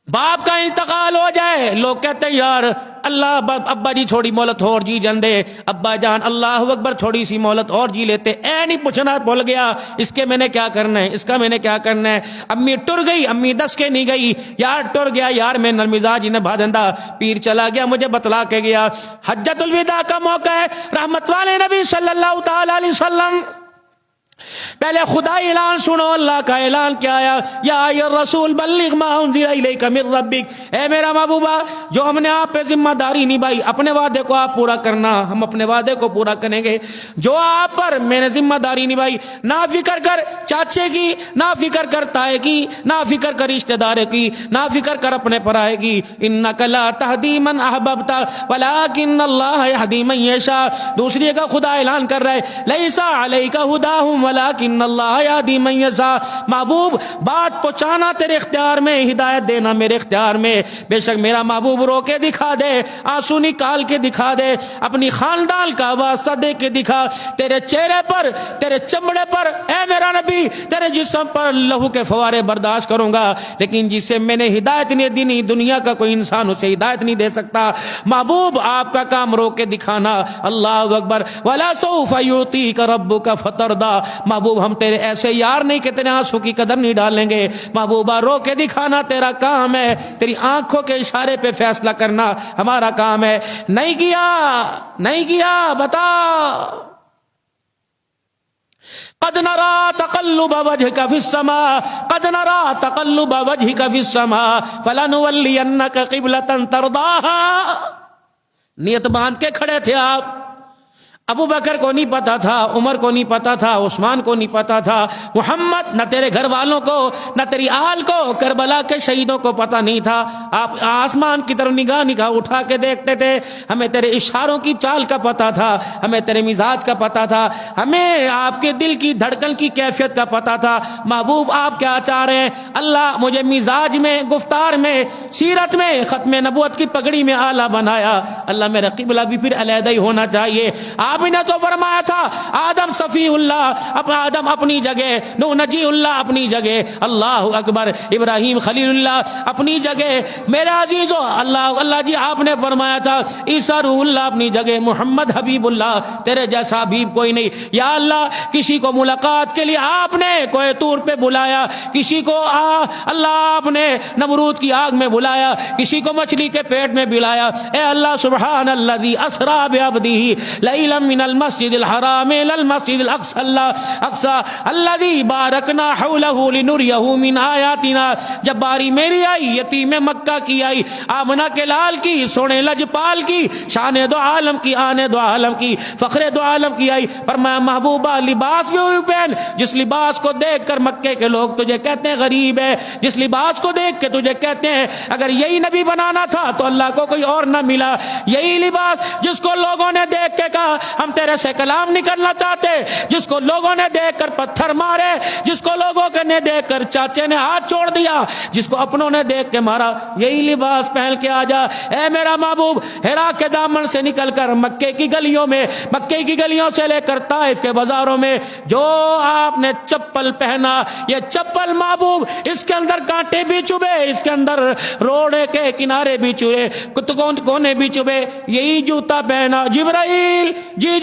باپ کا انتقال ہو جائے لوگ کہتے ہیں یار اللہ ابا جی تھوڑی مہلت اور جی جاندے، ابا جان اللہ اکبر تھوڑی سی مہلت اور جی لیتے، اے نہیں پوچھنا بھول گیا اس کے میں نے کیا کرنا ہے، اس کا میں نے کیا کرنا ہے۔ امی ٹر گئی، امی دس کے نہیں گئی، یار ٹر گیا یار میں نرمزاج نے بھادندہ، پیر چلا گیا مجھے بتلا کے گیا۔ حجت الوداع کا موقع ہے، رحمت والے نبی صلی اللہ تعالی علیہ وسلم پہلے خدا اعلان سنو، اللہ کا اعلان کیا آیا، یا ایھا الرسول بلغ ما انزل الیک من ربک، اے میرا محبوبہ جو ہم نے آپ پہ ذمہ داری نبھائی اپنے وعدے کو آپ پورا کرنا، ہم اپنے وعدے کو پورا کریں گے۔ جو آپ پر میں نے ذمہ داری نبھائی، نہ فکر کر چاچے کی، نہ فکر کر تائے کی، نہ فکر کر رشتہ دار کی، نہ فکر کر اپنے پرائے کی، انک لا تہدی من احببت ولکن اللہ یہدی من یشاء۔ دوسری کا خدا اعلان کر رہا ہے لیس علیک ھداھم ولکن اللہ یہدی من یشاء۔ محبوب بات پہنچانا تیرے اختیار میں، ہدایت دینا میرے اختیار میں۔ بے شک میرا محبوب رو کے دکھا دے، آنسو نکال کے دکھا دے، اپنی خاندان کا واسطہ دے کے دکھا، تیرے چہرے پر تیرے چمڑے پر اے میرا نبی تیرے جسم پر لہو کے فوارے برداشت کروں گا، لیکن جسے میں نے ہدایت نہیں دی دنیا کا کوئی انسان اسے ہدایت نہیں دے سکتا۔ محبوب آپ کا کام رو کے دکھانا، اللہ اکبر۔ ولا سوف یعطیک ربک فترضی، محبوب ہم تیرے ایسے یار نہیں کہ تیرے آنسو کی قدر نہیں ڈالیں گے، محبوبہ رو کے دکھانا تیرا کام ہے، تیری آنکھوں کے اشارے پہ فیصلہ کرنا ہمارا کام ہے۔ نہیں کیا بتا۔ قد نرى تقلب وجهك في السماء قد نرى تقلب وجهك في السماء فلنولينك قبلة ترضاها۔ نیت باندھ کے کھڑے تھے آپ، ابو بکر کو نہیں پتا تھا، عمر کو نہیں پتا تھا، عثمان کو نہیں پتا تھا، محمد نہ تیرے گھر والوں کو نہ تیری آل کو، کربلا کے شہیدوں کو پتا نہیں تھا۔ آپ آسمان کی طرف نگاہ اٹھا کے دیکھتے تھے، ہمیں تیرے اشاروں کی چال کا پتا تھا، ہمیں تیرے مزاج کا پتا تھا، ہمیں آپ کے دل کی دھڑکن کی کیفیت کا پتا تھا۔ محبوب آپ کیا چاہ رہے ہیں؟ اللہ مجھے مزاج میں، گفتار میں سیرت میں ختم نبوت کی پگڑی میں آلہ بنایا. اللہ میرا قبلہ بھی پھر علیحدہ ہی ہونا چاہیے. آپ نے تو فرمایا تھا آدم صفی اللہ, اب آدم اپنی جگہ, نو نجی اللہ اپنی جگہ, اللہ اکبر, ابراہیم خلیل اللہ اپنی جگہ. میرے عزیزو, اللہ جی آپ نے فرمایا تھا عیسیٰ روح اللہ اپنی جگہ, محمد حبیب اللہ, تیرے جیسا حبیب کوئی نہیں. یا اللہ کسی کو ملاقات کے لیے آپ نے کوہ طور پہ بلایا, کسی کو اللہ آپ نے نمرود کی آگ میں بلایا, کسی کو مچھلی کے پیٹ میں بلایا. اے اللہ سبحان الذی اسرا بعبدہ لیلا من المسجد الحرام الى المسجد الاقصى الذی بارکنا حولہ لنریہ من آیاتنا. جب باری میری آئی, یتیم مکہ کی آئی, آمنہ کے لال کی, سونے لجپال کی, شان دو عالم کی, آنے دو عالم کی, فخر دو عالم کی آئی. فرمایا محبوبہ لباس بھی ہوئی پہن, جس لباس کو دیکھ کر مکے کے لوگ تجھے کہتے ہیں غریب ہے, جس لباس کو دیکھ کے تجھے کہتے ہیں اگر یہی نبی بنانا تھا تو اللہ کو کوئی اور نہ ملا. یہی لباس جس کو لوگوں نے دیکھ کے کہا ہم تیرے سے کلام نہیں کرنا چاہتے, جس کو لوگوں نے دیکھ کر پتھر مارے, جس کو لوگوں نے دیکھ کر چاچے نے ہاتھ چھوڑ دیا, جس کو اپنوں نے دیکھ کے مارا, یہی لباس پہن کے آ جا. اے میرا محبوب, ہرا کے دامن سے نکل کر مکے کی گلیوں میں, مکے کی گلیوں سے لے کر طائف کے بازاروں میں جو آپ نے چپل پہنا, یہ چپل محبوب اس کے اندر کانٹے بھی چبھے, اس کے اندر روڑے کے کنارے بھی چبھے, کونے بھی چبھے, یہی جوتا پہنا. جبرائیل جی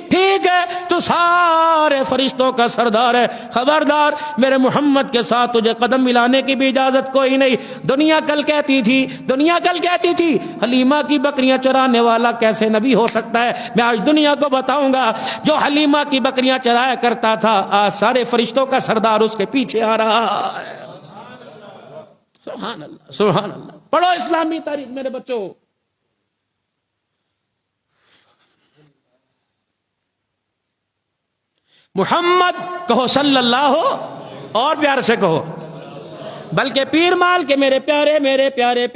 ٹھیک ہے تو سارے فرشتوں کا سردار ہے, خبردار میرے محمد کے ساتھ تجھے قدم ملانے کی بھی اجازت کوئی نہیں. دنیا کل کہتی تھی حلیمہ کی بکریاں چرانے والا کیسے نبی ہو سکتا ہے. میں آج دنیا کو بتاؤں گا جو حلیمہ کی بکریاں چرایا کرتا تھا, آج سارے فرشتوں کا سردار اس کے پیچھے آ رہا ہے. سبحان اللہ, سبحان اللہ. پڑھو اسلامی تاریخ میرے بچوں. محمد کہو صلی اللہ ہو, اور پیار سے کہو, بلکہ پیر مال کے میرے پیارے پیارے.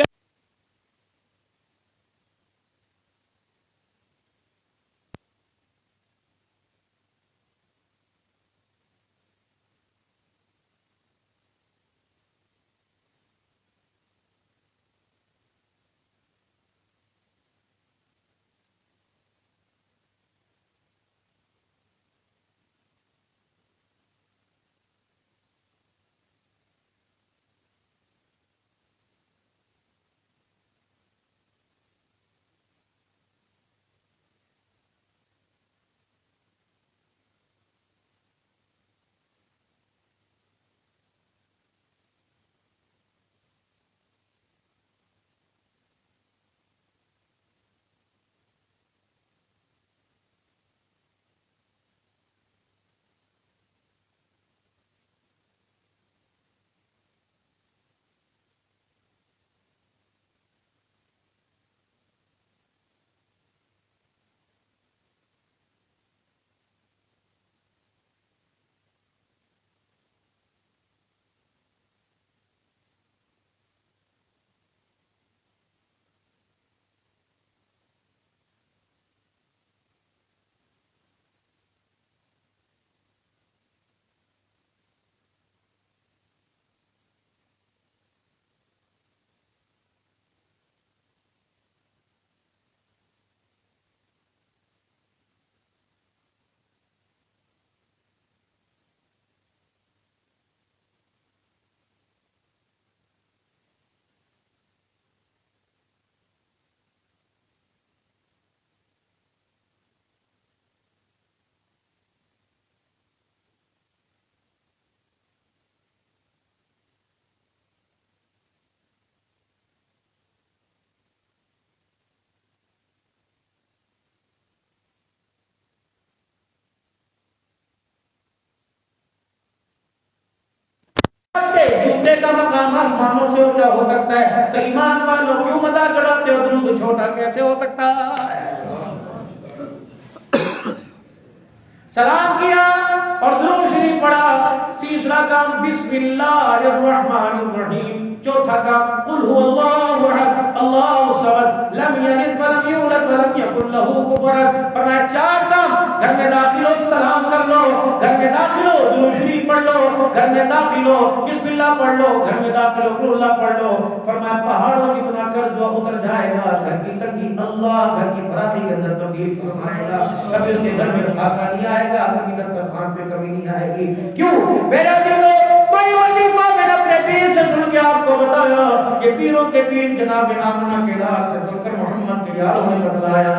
جوتے کا مقام آسمانوں سے اونچا ہو سکتا ہے تو ایمان والوں کیوں مذاق اڑاتے ہو درود چھوٹا کیسے ہو سکتا ہے؟ سلام کیا اور درود شریف پڑھا. تیسرا کام بسم اللہ الرحمن الرحیم. چوتھا کام قل هو اللہ احد اللہ الصمد لم یلد ولم یولد ولم یکن له کفوا احد. فرمایا چار کام, گھر میں داخل ہو سلام کر لو, گھر میں داخل ہو درود شریف پڑھ پڑھ لو گھر میں داخل ہو، بسم اللہ پڑھ لو گھر میں داخل ہو، قل اللہ پڑھ لو، فرمایا پہاڑوں کی بنا قرض اتر جائے گا، گھر کی تنگی اللہ گھر کی فراخی کے اندر تبدیل فرمائے گا، کبھی اس کے گھر میں فاقہ نہیں آئے گا، کبھی دسترخوان پہ کمی نہیں آئے گی۔ کیوں میرا دلو کوئی وظیفہ میں نے اپنے پیر سے سن کے آپ کو بتایا، یہ پیروں کے پیر جناب آمنہ کے لال سے بکر محمد کے یاروں نے بتلایا۔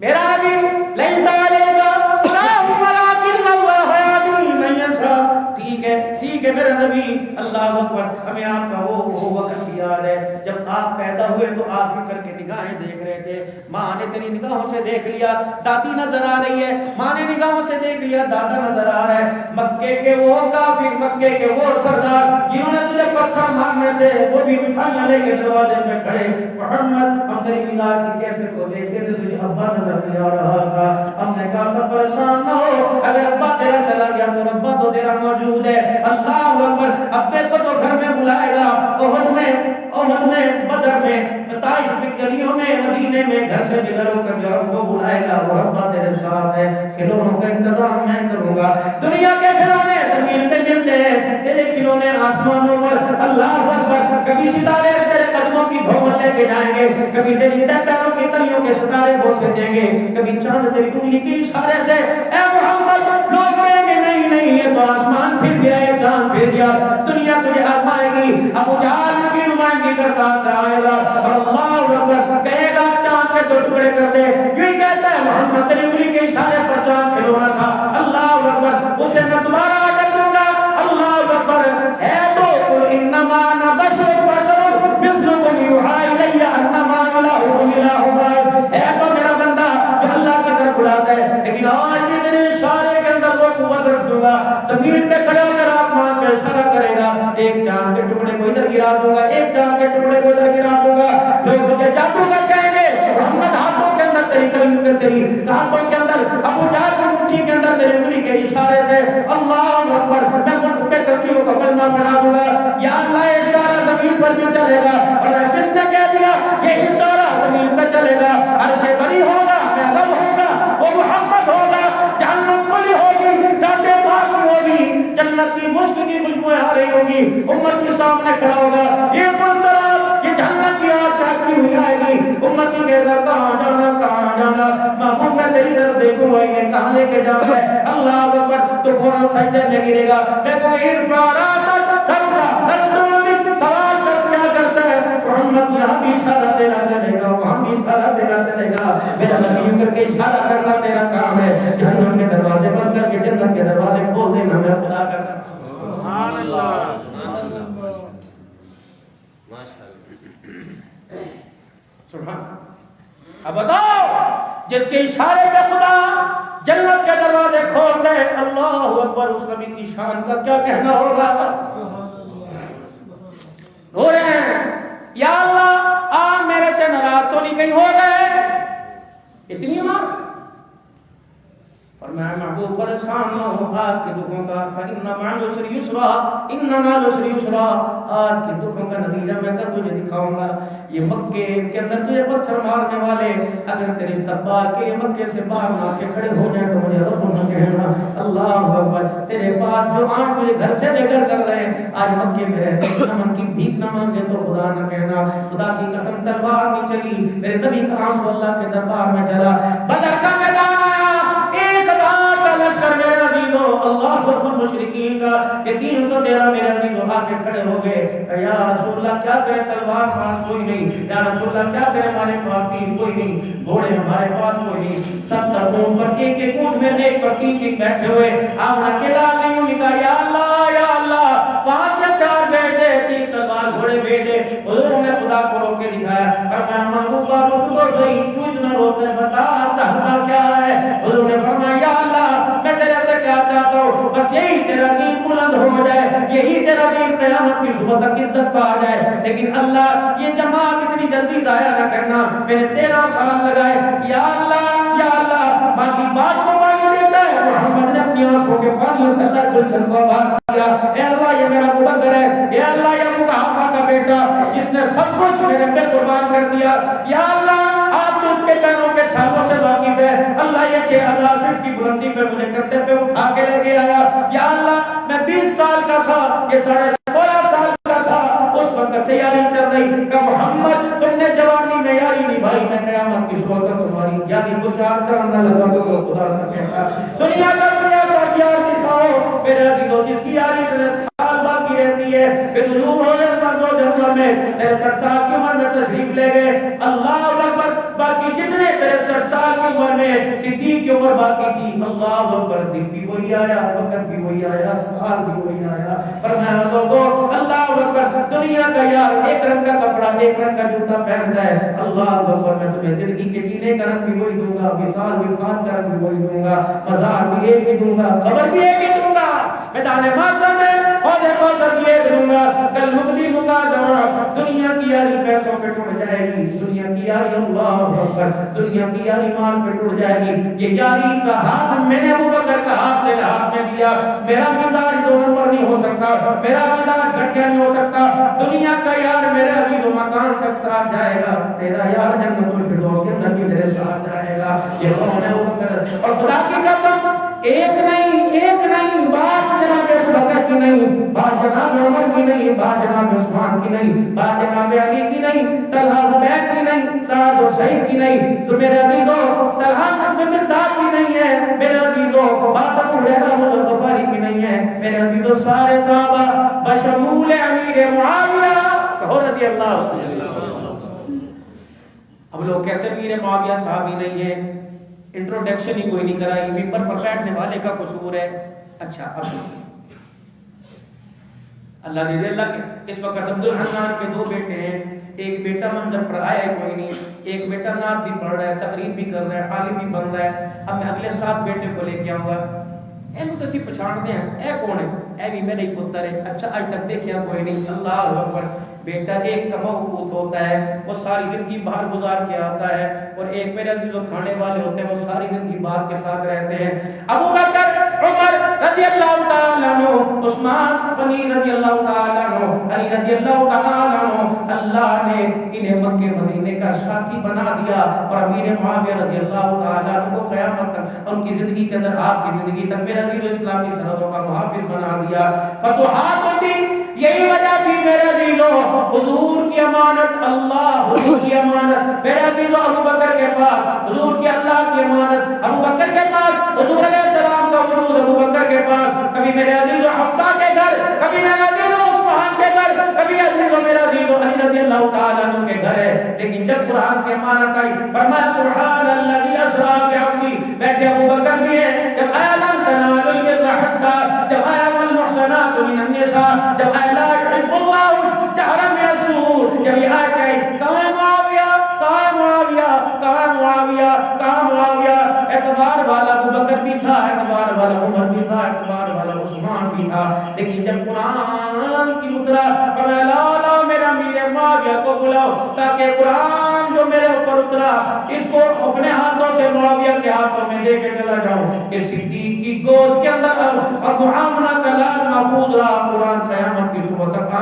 میرا نبی لیسا علیکا اللہم ولیکن اللہ یہدی من یشاء، ٹھیک ہے میرا نبی، اللہ اکبر، ہمیں آپ کا وہ وقت یاد ہے جب آپ پیدا ہوئے تو آپ کر کے نگاہیں دیکھ رہے تھے، ماں نے تیری نگاہوں سے دیکھ لیا، دادی نظر آ رہی ہے، ماں نے نگاہوں سے دیکھ لیا، دادا نظر آ رہا ہے، مکے کے وہ کافر، مکے کے وہ سردار جنہوں نے تجھے پتھر مارنے تھے وہ بھی مٹھائیاں لے کے دروازے میں کھڑے، محمد ہم تیری میلاد کی کیفیت کو دیکھتے تھے، تجھے ابا نظر نہیں آ رہا تھا، ہم نے کہا تو پریشان نہ ہو، اگر ابا تیرا چلا گیا تو ربا تو تیرا موجود ہے، اللہ اکبر، ابے کو تو گھر میں بلائے گا، احد میں بدر میں طائف کی گلیوں میں مدینے میں گھر سے بغیر ہو کر جب کو بلائے گا، وہ ربا تیرے ساتھ ہے، کھلونوں کا انتظام میں کروں گا، دنیا کے کھلونے زمین پہ ملتے ہیں، تیرے کھلونے آسمانوں پر، اللہ اکبر، کبھی ستارے تیرے قدموں کی دھوم لے کے جائیں گے، کبھی تیری پیروں کی تلیوں کے ستارے بوسے دیں گے، کبھی چاند تیری انگلی کے اشارے سے، اے محمد لوگ کہیں گے نہیں یہ تو آسمان پھر گیا، یہ چاند پھر گیا، دنیا تجھے آزمائے گی، ابو جہل کی نمائندگی کرتا آئے گا، اللہ اکبر، کہے گا چاند کے دو ٹکڑے کر دے، یوں کہتا ہے محمد تیری انگلی کے اشارے پر چاند کھلونا تھا، اللہ اکبر، اسے میں دوبارہ آڈر دوں گا، اللہ اکبر، ہے تو قل انما انا بشر مثلکم یوحی الی انما الہکم الہ واحد، ہے تو میرا بندہ جو اللہ کی طرف بلاتا ہے، لیکن آج بھی تیرے اشارے کے اندر وہ قوت رکھ دوں گا، زمین پہ کھڑے ہو کر آسمان پہ اشارہ کرے گا، ایک چاند کے ٹکڑے کو ادھر گرا دوں گا، ایک چاند کے ٹکڑے کو ادھر گرا دوں گا، لوگ مجھے جادوگر کہیں گے، محمد ہاتھوں کے اندر تیری ہاتھوں کے اندر ابو جہل کی مٹھی کے اندر تیری انگلی کے اشارے سے، اللہ اکبر، میں ملک کے ترکیوں کو کلمہ پڑھا دوں گا، یا اللہ یہ اشارہ زمین پر بھی چلے گا، اور جس نے کہہ دیا یہ اشارہ زمین پہ چلے گا، عرش بری ہوگا، میں رب ہوگا، وہ محمد ہوگا، جہنم کھلی ہوگی، ڈانٹیں بھاگی ہوگی، جنت کی مشک کی خوشبوئیں آ رہی ہوگی، امت کے سامنے کھڑا ہوگا، یہ منظر، یہ جنت کی آگ جھاگتی ہوئی آئے گی، امت کی کہے گا کہاں جانا، محبوب میں تیری طرف دیکھوں گا، انہیں کہاں لے کے جانا ہے، اللہ اکبر، تو فوراً سجدے میں گرے گا، دیکھو ارفع راسک، سوال کر کیا کرتا ہے، محمد یہاں بھی اشارہ دینا چلے گا، وہاں بھی اشارہ دینا چلے گا، میرا نبی کر کے اشارہ کرنا تیرا کام ہے، جہنم کے دروازے بند کر کے جنت کے دروازے کھول دینا میں خدا کرتا ہوں۔ سبحان اللہ، سبحان۔ اب بتاؤ جس کے اشارے پہ خدا جنت کے دروازے کھول دے، اللہ اکبر، اس نبی کی شان کا کیا کہنا ہوگا؟ رو رہے ہیں یا اللہ آپ میرے سے ناراض تو نہیں کہیں ہو گئے، اتنی بات، اور میں محبوب پریشان نہ ہو آج کے دکھوں کا، فَإِنَّ مَعَ الْعُسْرِ يُسْرًا إِنَّ مَعَ الْعُسْرِ يُسْرًا، آج کے دکھوں کا نتیجہ میں کل تجھے دکھاؤں گا، یہ مکے کے اندر تجھے پتھر مارنے والے اگر تیرے استقبال کے مکے سے باہر نہ کے کھڑے ہو جائیں تو مجھے رب نہ کہنا، اللہ اکبر، تیرے پاس جو آنکھ تجھے گھر سے لے کر رہے ہیں آج مکے میں رہتے ہیں، امن کی بھیک نہ مانگے تو خدا نہ کہنا، خدا کی قسم تلوار نہیں چلی، میرے نبی کا آنسو اللہ کے دربار میں چلا، بدر کا میدان آیا، 1000 کا لشکر میرے عزیزو، اللہ اکبر، مشرکین کا، یہ 313 میرے عزیزو آ کے کھڑے ہو گئے، یا رسول اللہ کیا کرے، تلوار پاس کوئی نہیں، یا رسول اللہ کیا کرے، ہمارے پاس تیر کوئی نہیں، گھوڑے ہمارے پاس کوئی نہیں، 70 اونٹ پر ایک اونٹ میں ایک پر تین بیٹھے ہوئے، آپ اکیلا نہیں لکھا، یا اللہ 5 سے 4 بیٹے، 3 تلوار گھوڑے بیٹے، حضور نے خدا کو روک کے دکھایا، فرمایا محبوبہ رک تو صحیح، کچھ نہ روکے، بتا چاہتا کیا ہے، حضور نے فرمایا یا اللہ میں تیرے سے کیا چاہتا ہوں، بس یہی تیرا دین بلند ہو جائے، یہی تیرا دین قیامت کی صبح تک عزت پا جائے، لیکن اللہ یہ جماعت اتنی جلدی ضائع نہ کرنا، میں نے 13 سال لگائے، یا اللہ باقی بات کو مانی دیتا ہے، محمد نے اپنی آنکھوں کے پانی سے اللہ گلشن کو آباد کیا، اے اللہ یہ میرا مبدر ہے، اے اللہ یہ مقافہ کا بیٹا جس نے سب کچھ میرے پہ قربان کر دیا، یا اللہ آپ تو اس کے پیروں کے چھالوں سے واقف ہے، اللہ 6000 فٹ کی بلندی پہ مجھے کندھے پہ اٹھا کے لے کے آیا. یا اللہ میں 20 سال کا تھا, یہ 16.5 سال کا تھا, اس وقت سے یاری چل رہی کہ محمد تم نے جوانی میں یاری نبھائی, میں قیامت کی صبح تک تمہاری یاری کو چار چاند نہ لگا دو. خدا سے کہتا دنیا کا دنیا سا یار دکھاؤ میرے عزیزو, جس کی یاری سے سال باقی رہتی ہے, پھر ضرور ہو جائے مرد و جنگل میں تیرے 60 سال کی عمر میں تشریف لے گئے. اللہ اکبر, باقی جتنے تیرے 60 سال کی عمر میں صدیق کی عمر باقی تھی, اللہ اکبر, دن بھی وہی آیا, وقت بھی وہی آیا, سال بھی وہی آیا. پر میں لوگوں اللہ اکبر, دنیا کا یار ایک رنگ کا کپڑا ایک رنگ کا جوتا پہنتا ہے, اللہ اکبر میں تمہیں زندگی کے جینے کا رنگ بھی وہی دوں گا, وصال بھی فات کا رنگ بھی وہی دوں گا, مزار بھی ایک ہی دوں گا, قبر بھی ایک ہی دوں گا, میدان محشر میں حوض کوثر بھی ایک دوں گا. کل مقدی ہوگا جہاں دنیا کی یاری پیسوں پہ ٹوٹ جائے گی, دنیا کی یاری اللہ اکبر, دنیا کی یاری مال پہ ٹوٹ جائے گی. یہ یاری کا ہاتھ میں نے ابو بکر کا ہاتھ تیرے ہاتھ میں دیا. میرا مزاج 2 نمبر نہیں ہو سکتا, میرا مزاج گھٹیا نہیں ہو سکتا. دنیا کا یار میرے عزیز و مکان تک ساتھ جائے گا, تیرا یار جنت الفردوس کے اندر بھی میرے ساتھ جائے گا. یہ کون ہے ابو بکر؟ اور خدا کی قسم ایک نہیں بات جناب ابو بکر کی نہیں, بات جناب عمر کی نہیں, بات جناب عثمان کی نہیں, بات جناب علی کی نہیں, طلحہ زبیر کی نہیں, سعد و سعید کی نہیں, تو میرے عزیزو طلحہ بن مصداق کی نہیں ہے, میرے عزیزو بات ابو ہریرہ الغفاری کی نہیں ہے, میرے عزیزو سارے صحابہ بشمول امیر معاویہ کہو رضی اللہ. اب لوگ کہتے ہیں امیر معاویہ صحابی نہیں ہے, انٹروڈکشن ہی کوئی نہیں کرائی, ممبر پر بیٹھنے والے کا قصور ہے. اچھا اب اللہ دے اللہ کے اس وقت عبد الرحمن کے 2 بیٹے ہیں, ایک بیٹا منظر پر آیا کوئی نہیں, ایک بیٹا نعت بھی پڑھ رہا ہے, تقریر بھی کر رہا ہے, عالم بھی بن رہا ہے. اب میں اگلے 7 بیٹے کو لے کے آؤں گا, اے مجھے اسی پچھاڑ دیں, اے کون ہے, اے بھی میرا ہی پتر ہے. اچھا آج تک دیکھیا کوئی نہیں, اللہ اکبر. بیٹا ایک کا موقوف ہوتا ہے, وہ ساری زندگی باہر گزار کے آتا ہے, اور ایک میرے جو کھانے والے ہوتے ہیں وہ ساری زندگی باہر کے ساتھ رہتے ہیں. ابو بکر, عمر رضی اللہ تعالیٰ عنہ, عثمان غنی رضی اللہ تعالیٰ عنہ, علی رضی اللہ تعالیٰ عنہ, اللہ نے انہیں مکے مدینے کا ساتھی بنا دیا, اور امیر معاویہ رضی اللہ تعالیٰ عنہ کو قیامت تک ان کی زندگی کے اندر, آپ کی زندگی تک میرا دین اسلامی سرحدوں کا محافظ بنا دیا. فتوحات ہوتی, یہی وجہ تھی میرے دلو, حضور کی امانت, اللہ حضور کی امانت میرے دلو ابو بکر کے پاس, حضور کی اللہ کی امانت ابو بکر کے پاس, حضور علیہ السلام کا وجود ابو بکر کے پاس. کبھی میرے عزیز حفصہ کے گھر, کبھی میرے عزیز عثمان کے گھر, کبھی عزیز میرے عزیز علی رضی اللہ تعالیٰ عنہ کے گھر ہے. لیکن جب قرآن کی امانت آئی, فرمایا سبحان الذی اسریٰ بعبدہ, بیٹے ابو بکر بھی ہے. جب آیا لن تنالوا البر حتی, جب آیا والمحصنات من النساء, جب آیا لا يحب اللہ جہرا من الزور, جب یہ آیت آئی, کہاں معاویہ, کہاں معاویہ, کہاں معاویہ, کہاں معاویہ. اعتبار والا ابو بکر بھی تھا, اعتبار والا عمر بھی تھا, اعتبار والا عثمان بھی تھا. لیکن جب قرآن کی اترا, لا میرا امیر معاویہ کو بلاؤ, تاکہ قرآن جو میرے اوپر اترا اس کو اپنے ہاتھوں سے معاویہ کے ہاتھوں میں دے کے چلا جاؤں, کہ صدیق کی گود کے اندر ابو آمنہ کا لال محفوظ رہا. قرآن قیامت کی صبح تک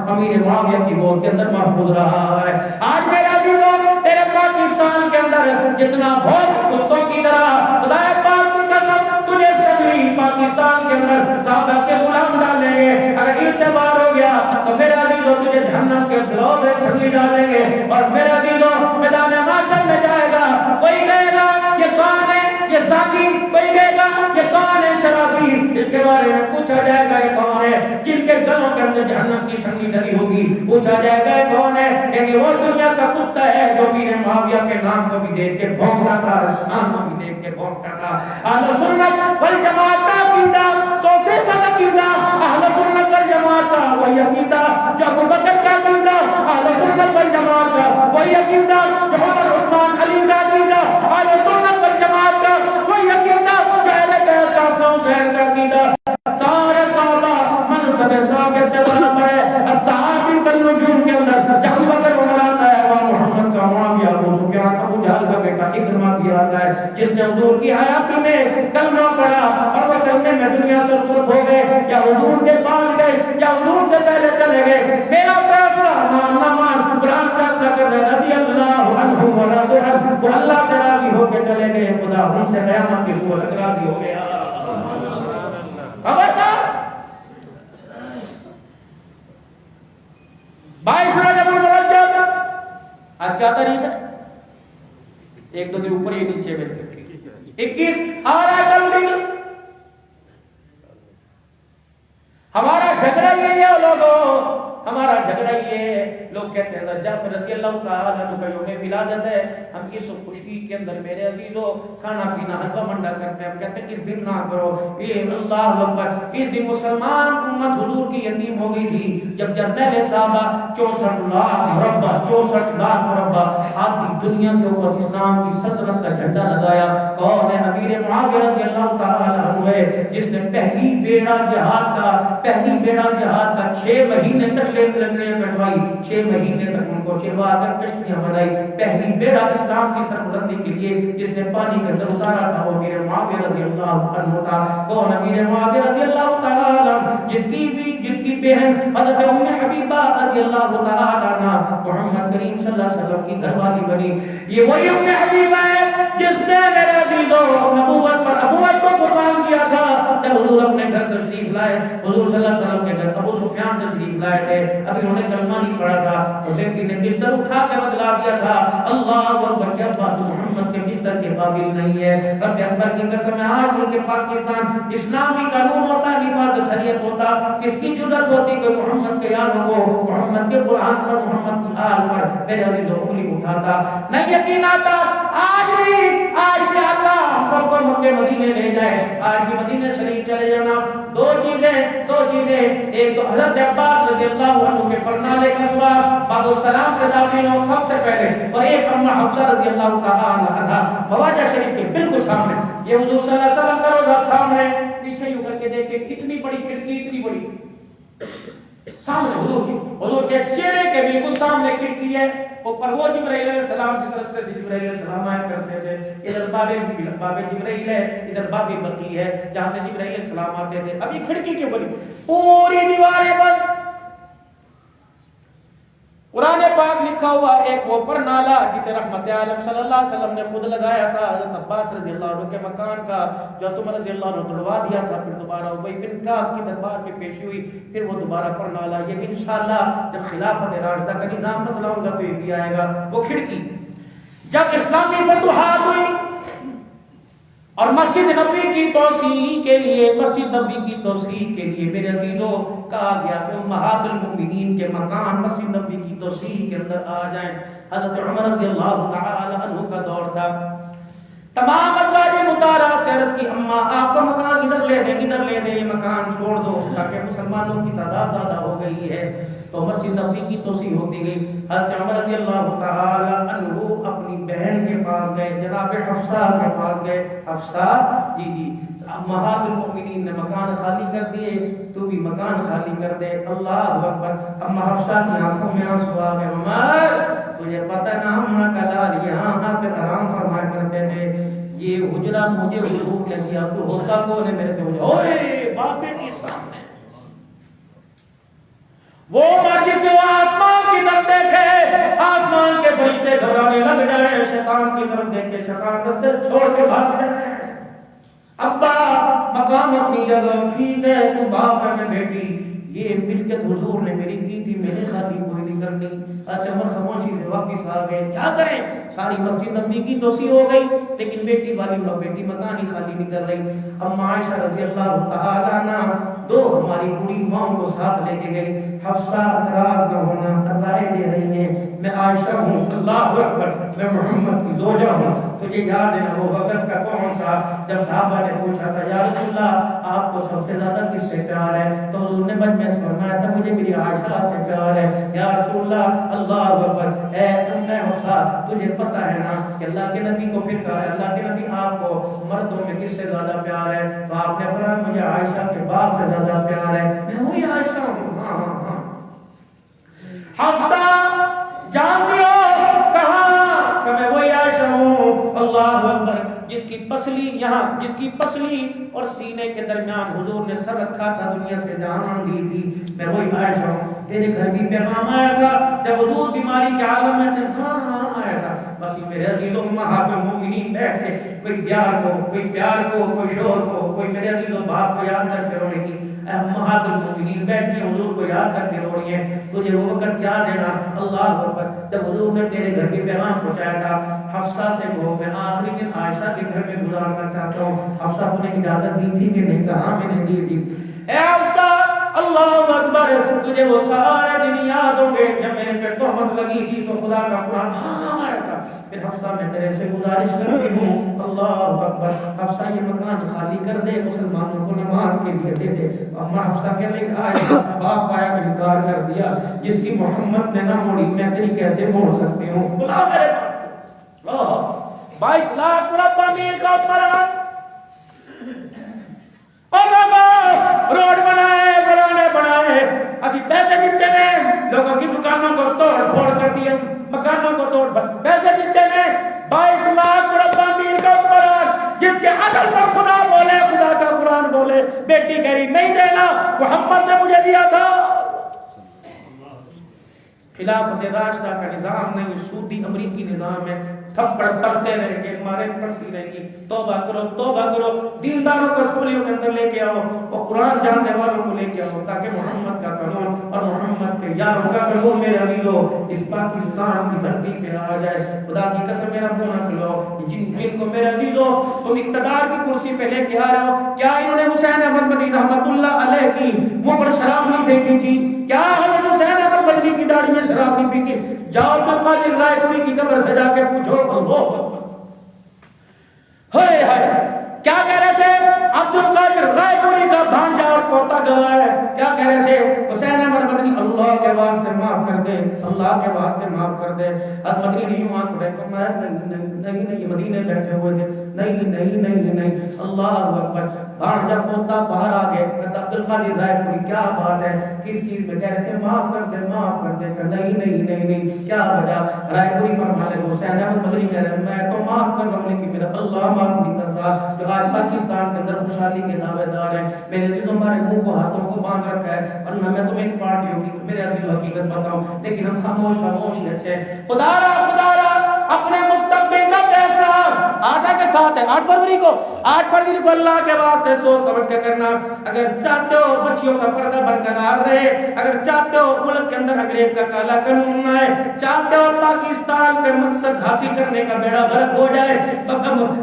امیر معاویہ کی گود کے اندر محفوظ رہا ہے. آج میرا دیدو تیرے پاکستان کے اندر جتنا بہت کتوں کی طرح خدا پاک کی قسم تجھے سبھی پاکستان کے اندر صحابہ کے غلام ڈالیں گے. اگر ان سے باہر ہو گیا تو میرا دیدو تجھے جہنم کے دلوں میں سنگی ڈالیں گے, اور میرا دیدو میدان محشر میں جائے گا. کوئی کہے گا یہ کون ہے, یہ ساقی, کوئی کہے گا یہ کون ہے شرابی, اس کے بارے میں پوچھا جائے گا یہ کون ہے, جن کے گلوں کے اندر جہنم کی سنگی ڈلی ہوگی. پوچھا جائے گا یہ کون ہے, کہ وہ دنیا کا کتا ہے جو امیر معاویہ کے نام کو بھی دیکھ کے بھونکتا تھا, شان کو بھی دیکھ کے بھونکتا تھا. اہل سنت والجماعت کا عقیدہ 100% عقیدہ, اہل سنت والجماعت کا وہی عقیدہ جو ابو بکر کا عقیدہ, اہل سنت والجماعت کا وہی عقیدہ جو عمر عثمان علی کا عقیدہ, اہل سنت والجماعت کا وہی عقیدہ جو اہل بیت کا حسن حسین کا عقیدہ. سارے صحابہ منصب ثابت جگہ پر ہے, الصحابی بالنجوم کے اندر جب بکر عمر آتا ہے, وہ محمد کا معاویہ, ابو سفیان, ابو جہل کا بیٹا اکرمہ بھی آتا ہے, جس نے حضور کی حیاتی میں کلمہ پڑھا, اور وہ کلمے میں دنیا سے رخصت ہو گئے, یا حضور کے پاس گئے, یا حضور سے پہلے چلے گئے. میرا فیصلہ مان نہ مان, قرآن فیصلہ کر رہے, رضی اللہ عنہ ورضوا عنہ, وہ اللہ سے راضی ہو کے چلے گئے. اللہ ان سے قیامت کی صورت راضی ہو گیا. خبردار 22 رجب المرجب آج کیا تاریخ ہے؟ ایک دو دن اوپر یہ نیچے میں 21 ہمارا جلدی ہمارا جھگڑا یہ ہے لوگوں، ہمارا جھگڑا یہ ہے. لوگ کہتے ہیں جعفر رضی اللہ تعالیٰ عنہ کا یوم ولادت ہے، ہم اس خوشی کے اندر میرے عزیزو کھانا پینا حلوہ منڈا کرتے ہیں. ہم کہتے ہیں اس دن نہ کرو. یہ اللہ اکبر، اس دن مسلمان امت حضور کی یتیم ہو گئی تھی جب جرنیل صحابہ 64 لاکھ مربع آدھی دنیا کے اوپر اسلام کی سلطنت کا جھنڈا لگایا. کون ہے؟ امیر معاویہ رضی اللہ تعالیٰ عنہ ہے جس نے پہلی بیڑا جہاد کا 6 مہینے تک لڑکیاں کٹوائی، 6 مہینے تک ان کو چلوا کر کشتیاں بنائی. پہلی بیڑا اسلام کی سربلندی کے لیے جس نے پانی کے اندر اتارا تھا وہ امیر معاویہ رضی اللہ عنہ تھا. کون امیر معاویہ رضی اللہ تعالی عنہ جس کی بہن حضرت ام حبیبہ رضی اللہ تعالی عنہ محمد کریم صلی اللہ علیہ وسلم کی گھر والی بنی. یہ وہی ام حبیبہ ہے جس نے میرے عزیزوں نبوت کو قربان کیا تھا. جب حضور اپنے گھر تشریف لائے، حضور صلی اللہ علیہ وسلم کے گھر ابو سفیان تشریف لائے تھے، ابھی انہوں نے کلمہ نہیں پڑھا تھا، حذیفہ نے بستر اٹھا کے بتلا دیا تھا اللہ اکبر کیا بات محمد کے بستر کے قابل نہیں ہے. رب اکبر کی قسم ہے آج ملک پاکستان اسلامی قانون ہوتا، نفاذ شریعت ہوتا، کس کی جرأت ہوتی کہ محمد کے یاروں کو محمد کے قرآن پر محمد کی آل پر میرے عزیزوں انگلی اٹھاتا. نہیں یقین آتا آج بھی اللہ ہم سب کو مکہ مدینے لے جائے، آج بھی مدینے شریف چلے جانا. دو چیزیں ایک تو حضرت عباس رضی اللہ عنہ کے پرنالے کا سراغ باب السلام سے داخل ہو سب سے پہلے، اور ایک اماں حفصہ رضی اللہ تعالی عنہا خواجہ شریف کے بالکل سامنے. یہ حضور صلی اللہ علیہ وسلم کا روضہ سامنے، پیچھے یوں کر کے دیکھیں کتنی بڑی کھڑکی، اتنی بڑی سامنے حضور کے چہرے کے بالکل سامنے کھڑکی ہے. اوپر وہ جبرائیل علیہ السلام جس راستے سے جبرائیل علیہ السلام آیا کرتے تھے، ادھر باب جبرائیل ہے، ادھر باب بقی ہے جہاں سے جبرائیل علیہ السلام آتے تھے. اب یہ کھڑکی کیوں بنی؟ پوری دیواریں بند. قرآن پاک لکھا ہوا ایک وہ پر نالا جسے رحمت عالم صلی اللہ علیہ وسلم نے خود لگایا تھا حضرت عباس رضی اللہ عنہ کے مکان کا، جو عمر رضی اللہ عنہ توڑوا دیا تھا، پھر دوبارہ ابی بن کعب کی دربار میں پیشی ہوئی، پھر وہ دوبارہ پر نالا. یہ بھی انشاءاللہ جب خلافت راشدہ کا نظام بدلاؤں گا تو یہ بھی آئے گا. وہ کھڑکی جب اسلامی فتوحات ہوئی اور مسجد نبوی کی توسیع کے لیے میرے عزیزوں کہا گیا کہ امہات المؤمنین کے مکان مسجد نبوی کی توسیع کے اندر آ جائیں. حضرت عمر رضی اللہ تعالی عنہ کا دور تھا. تمام ازواج مطہرہ سے عرض کی اماں آپ کا مکان ادھر لے دیں یہ مکان چھوڑ دو، تاکہ مسلمانوں کی تعداد زیادہ ہو گئی ہے. تو مسجد نبوی کی توسیع ہوتی گئی. حضرت عمر رضی اللہ تعالی عنہ اپنی بہن کے پاس گئے، جناب حفصہ کے پاس گئے. حفصہ جی امہات المؤمنین نے مکان خالی کر دیے، تو بھی مکان خالی کر دے. اللہ اکبر. اما حفصہ کی آنکھوں میں آنسو آ گئے. عمر تجھے پتہ نہ ہم کا لال یہاں آ کر آرام فرمایا کرتے تھے، یہ حجرہ مجھے حضور نے دیا، تو ہوتا کون ہے میرے سے؟ اوئے باپے کے سامنے وہ مرضی سے وہ آسمان کی طرف دیکھے، آسمان کے فرشتے گھبرانے لگ جائے، شیطان کی طرف دیکھے، شیطان رستے چھوڑ کے بھاگ جائے. ابا مقام اپنی جگہ ٹھیک ہے، تم باپ ہے میں بیٹی، یہ ملکت حضور نے میری کی تھی، میرے خاطر کوئی نہیں کرنی. عمر خاموشی سے واپس آ گئے. کیا کریں؟ ساری مسجد نبوی کی توسیع ہو گئی لیکن بیٹی والی بیٹی مکان ہی خالی نہیں کر رہی. اما عائشہ رضی اللہ تعالی عنہا دو ہماری بوڑھی ماں کو ساتھ لے کے گئی. حفصہ اعتراض نہ ہونا، رائے دے رہی ہیں میں عائشہ ہوں، اللہ اکبر، میں محمد کی زوجہ ہوں. تجھے یاد ہے وہ وقت کا کون سا جب صحابہ نے پوچھا تھا یا رسول اللہ آپ کو سب سے زیادہ کس سے پیار ہے؟ تو حضور نے بچ میں فرمایا تھا مجھے میری عائشہ سے پیار ہے. یا رسول اللہ اللہ اکبر، اے حفصہ تجھے پتہ ہے نا کہ اللہ کے نبی کو پھر کہا ہے اللہ کے نبی آپ کو مردوں میں کس سے زیادہ پیار ہے؟ تو آپ نے فرمایا مجھے عائشہ کے باپ سے زیادہ پیار ہے. میں وہی عائشہ ہوں. ہاں حفصہ جانتی ہو کہاں کہ میں وہی عائشہ ہوں. اللہ اکبر. جس کی پسلی اور سینے کے درمیان حضور نے سر رکھا تھا، دنیا سے جان دی تھی، میں وہی عائشہ ہوں. تیرے گھر بھی پیغام آیا تھا جب حضور بیماری کے عالم میں تھے. ہاں آیا تھا. بس میرے عزیزوں امہات المومنین بیٹھ کے کوئی پیار کو کوئی شور کو، کوئی میرے عزیزوں باپ کو یاد کر کے رونے کی، امہات المومنین بیٹھی حضور کو یاد کر کے رو رہی ہیں. تجھے وہ وقت یاد ہے نا اللہ اکبر جب حضور نے تیرے گھر کے پیغام پہنچایا تھا. حفصہ سے وہ میں آخری دن عائشہ کے گھر میں گزارنا چاہتا ہوں. حفصہ کو نے اجازت دی تھی کہ نہیں؟ کہا میں نے دی تھی. اے حفصہ اللہ اکبر تجھے وہ سارے دن یاد ہوں گے جب میرے پہ تہمت لگی تھی تو خدا کا قرآن آیا تھا. پھر حفصہ میں تیرے سے گزارش کرتی ہوں اللہ اکبر حفصہ یہ مکان خالی کر دے، مسلمانوں کو نماز کے لیے دے دے. اما حفصہ کہنے لگا باپ آیا میں انکار کر دیا، جس کی محمد نے نہ موڑی میں تیری کیسے موڑ سکتی ہوں. خدا میرے 22 لاکھ مربع میل کا قرآن روڈ بنائے اسی پیسے دیتے ہیں، لوگوں کی دکانوں کو توڑ پھوڑ کر دیے، مکانوں کو توڑ پیسے دیتے ہیں. 22 لاکھ مربع میل کا قرآن جس کے اصل پر خدا بولے، خدا کا قرآن بولے. بیٹی کہہ رہی نہیں دینا، محمد نے مجھے دیا تھا. خلافت راشدہ کا نظام نہیں، سودی امریکی نظام ہے. تھپڑ پڑتے رہے گے، مارے پڑتی رہے گی. توبہ کرو دینداروں کو اسکولیوں کے اندر لے کے آؤ اور قرآن جاننے والوں کو لے کے آؤ تاکہ محمد کا قانون اور محمد کے یاروں کا قانون میرے عزیزو اس پاکستان کی دھرتی پہ آ جائے. خدا کی قسم میرا منہ نہ کھلو. جن کو میرے عزیزو تم اقتدار کی کرسی پہ لے کے آ رہے ہو، کیا انہوں نے حسین احمد مدنی رحمت اللہ علیہ کی منہ پر شراب نہیں پھینکی تھی؟ کیا حضرت حسین احمد مدنی کی داڑھی میں شراب نہیں پھینکی؟ جاؤ تو قادر رائے پوری کی قبر سے جا کے پوچھو کیا کہہ رہے تھے؟ عبد القادر رائے پوری کا بھانجا اور پوتا گواہ ہے. کیا کہہ رہے تھے؟ حسین احمد مدنی اللہ کے واسطے معاف کر دے، اللہ کے واسطے معاف کر دے. اب مدنی نہیں ہوا تو فرمایا نہیں مدینے بیٹھے ہوئے تھے. نہیں اللہ اکبر. بھانجا پوتا باہر آ گئے. عبد القادر رائے پوری کیا بات ہے، کس چیز میں کہہ رہے تھے معاف کر دے. نہیں کیا وجہ؟ رائے پوری فرماتے حسین احمد مدنی کہہ رہے میں تو معاف کر رہا ہوں لیکن میرا اللہ معاف نہیں کرتا. جو آج پاکستان کے اندر خوشحالی کے دعوے دار ہیں، میرے عزیزوں ہمارے منہ کو ہاتھوں کو باندھ رکھا ہے. اور میں تمہیں ایک پارٹیوں کی میرے عزیز حقیقت بتاؤں لیکن ہم خاموش ہی اچھے. خدا را اپنے مستقبل کا فیصلہ 8 کے ساتھ ہے. 8 فروری کو اللہ کے واسطے سوچ سمجھ کے کرنا. اگر چاہتے ہو بچیوں کا پردہ برقرار رہے، اگر چاہتے ہو ملک کے اندر انگریز کا کالا قانون نہ ہے، چاہتے ہو پاکستان کے مقصد حاصل کرنے کا بیڑا غرق ہو جائے،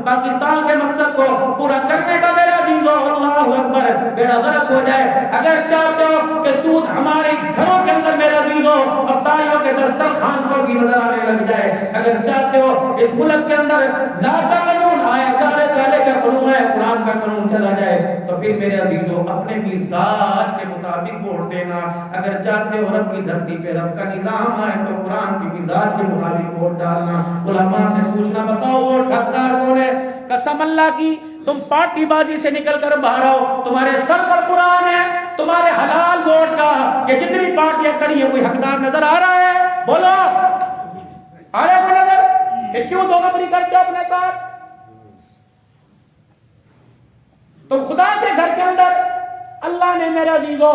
پاکستان کے مقصد کو پورا کرنے کا میرا عزیزو اللہ اکبر بیڑا غرق ہو جائے، اگر چاہتے ہو کہ سود ہمارے گھروں کے اندر میرا عزیزو افطاریوں کے دسترخوان پر بھی نظر آنے لگ جائے، اگر چاہتے ہو اس ملک کے اندر لاتا قانون آیا کالے کا قانون ہے، قرآن کا قانون چلا جائے، تو پھر میرے عزیزو اپنے مزاج کے مطابق ووٹ دینا. اگر چاہتے ہو رب کی دھرتی پہ رب کا نظام آئے تو قرآن کی مزاج کے مطابق ووٹ ڈالنا. علماء سے پوچھنا بتاؤ ووٹ حقدار کون ہے؟ قسم اللہ کی تم پارٹی بازی سے نکل کر باہر آؤ، تمہارے سر پر قرآن ہے، تمہارے حلال ووٹ کا کہ جتنی پارٹیاں کھڑی ہیں کوئی حقدار نظر آ رہا ہے؟ بولو آ رہا ہے نظر؟ کہ کیوں دو نمبری کرتے ہو اپنے ساتھ؟ تو خدا کے گھر کے اندر اللہ نے میرا عزیزو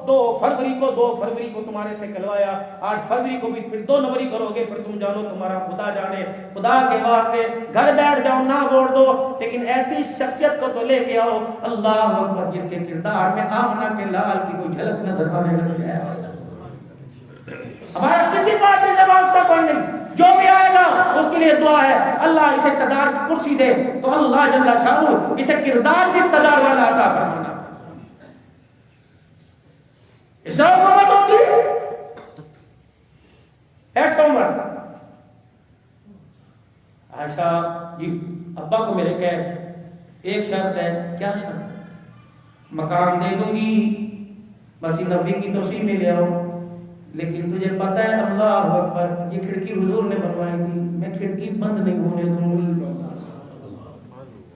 2 فروری کو تمہارے سے کھلوایا. 8 فروری کو بھی پھر 2 نومبری کرو گے، پھر تم جانو تمہارا خدا جانے. خدا کے واسطے گھر بیٹھ جاؤ نہ ووٹ دو لیکن ایسی شخصیت کو تو لے کے آؤ اللہ اکبر جس کے کردار میں آمنہ کے لال کی کوئی جھلک نظر آنے لگ جائے. ہمارا کسی پارٹی سے واسطہ کوئی نہیں، جو بھی آئے گا اس کے لیے دعا ہے اللہ اسے اقتدار کی کرسی دے تو اللہ جل شانہ اسے کردار کی اقتدار والا عطا فرمانا. اسرائیل حکومت ہوتی ایٹ نمبر عائشہ جی ابا کو میرے کہہ ایک شرط ہے. کیا شرط؟ مکان دے دوں گی بس نبی کی توسیع میں لے آؤ لیکن تجھے پتہ ہے اللہ اکبر یہ کھڑکی حضور نے بنوائی تھی، میں کھڑکی بند نہیں ہونے دوں گی،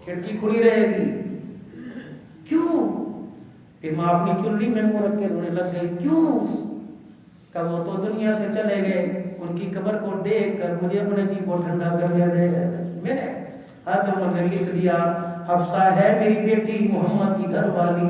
کھڑکی کھلی رہے گی. کیوں؟ پھر ماں اپنی چلری میں منہ رکھ کے رونے لگ گئی. کیوں؟ کہ وہ تو دنیا سے چلے گئے، ان کی قبر کو دیکھ کر مجھے اپنے جی کو ٹھنڈا کر دیا گیا. میں نے لکھ دیا حفصہ ہے میری بیٹی محمد کی گھر والی،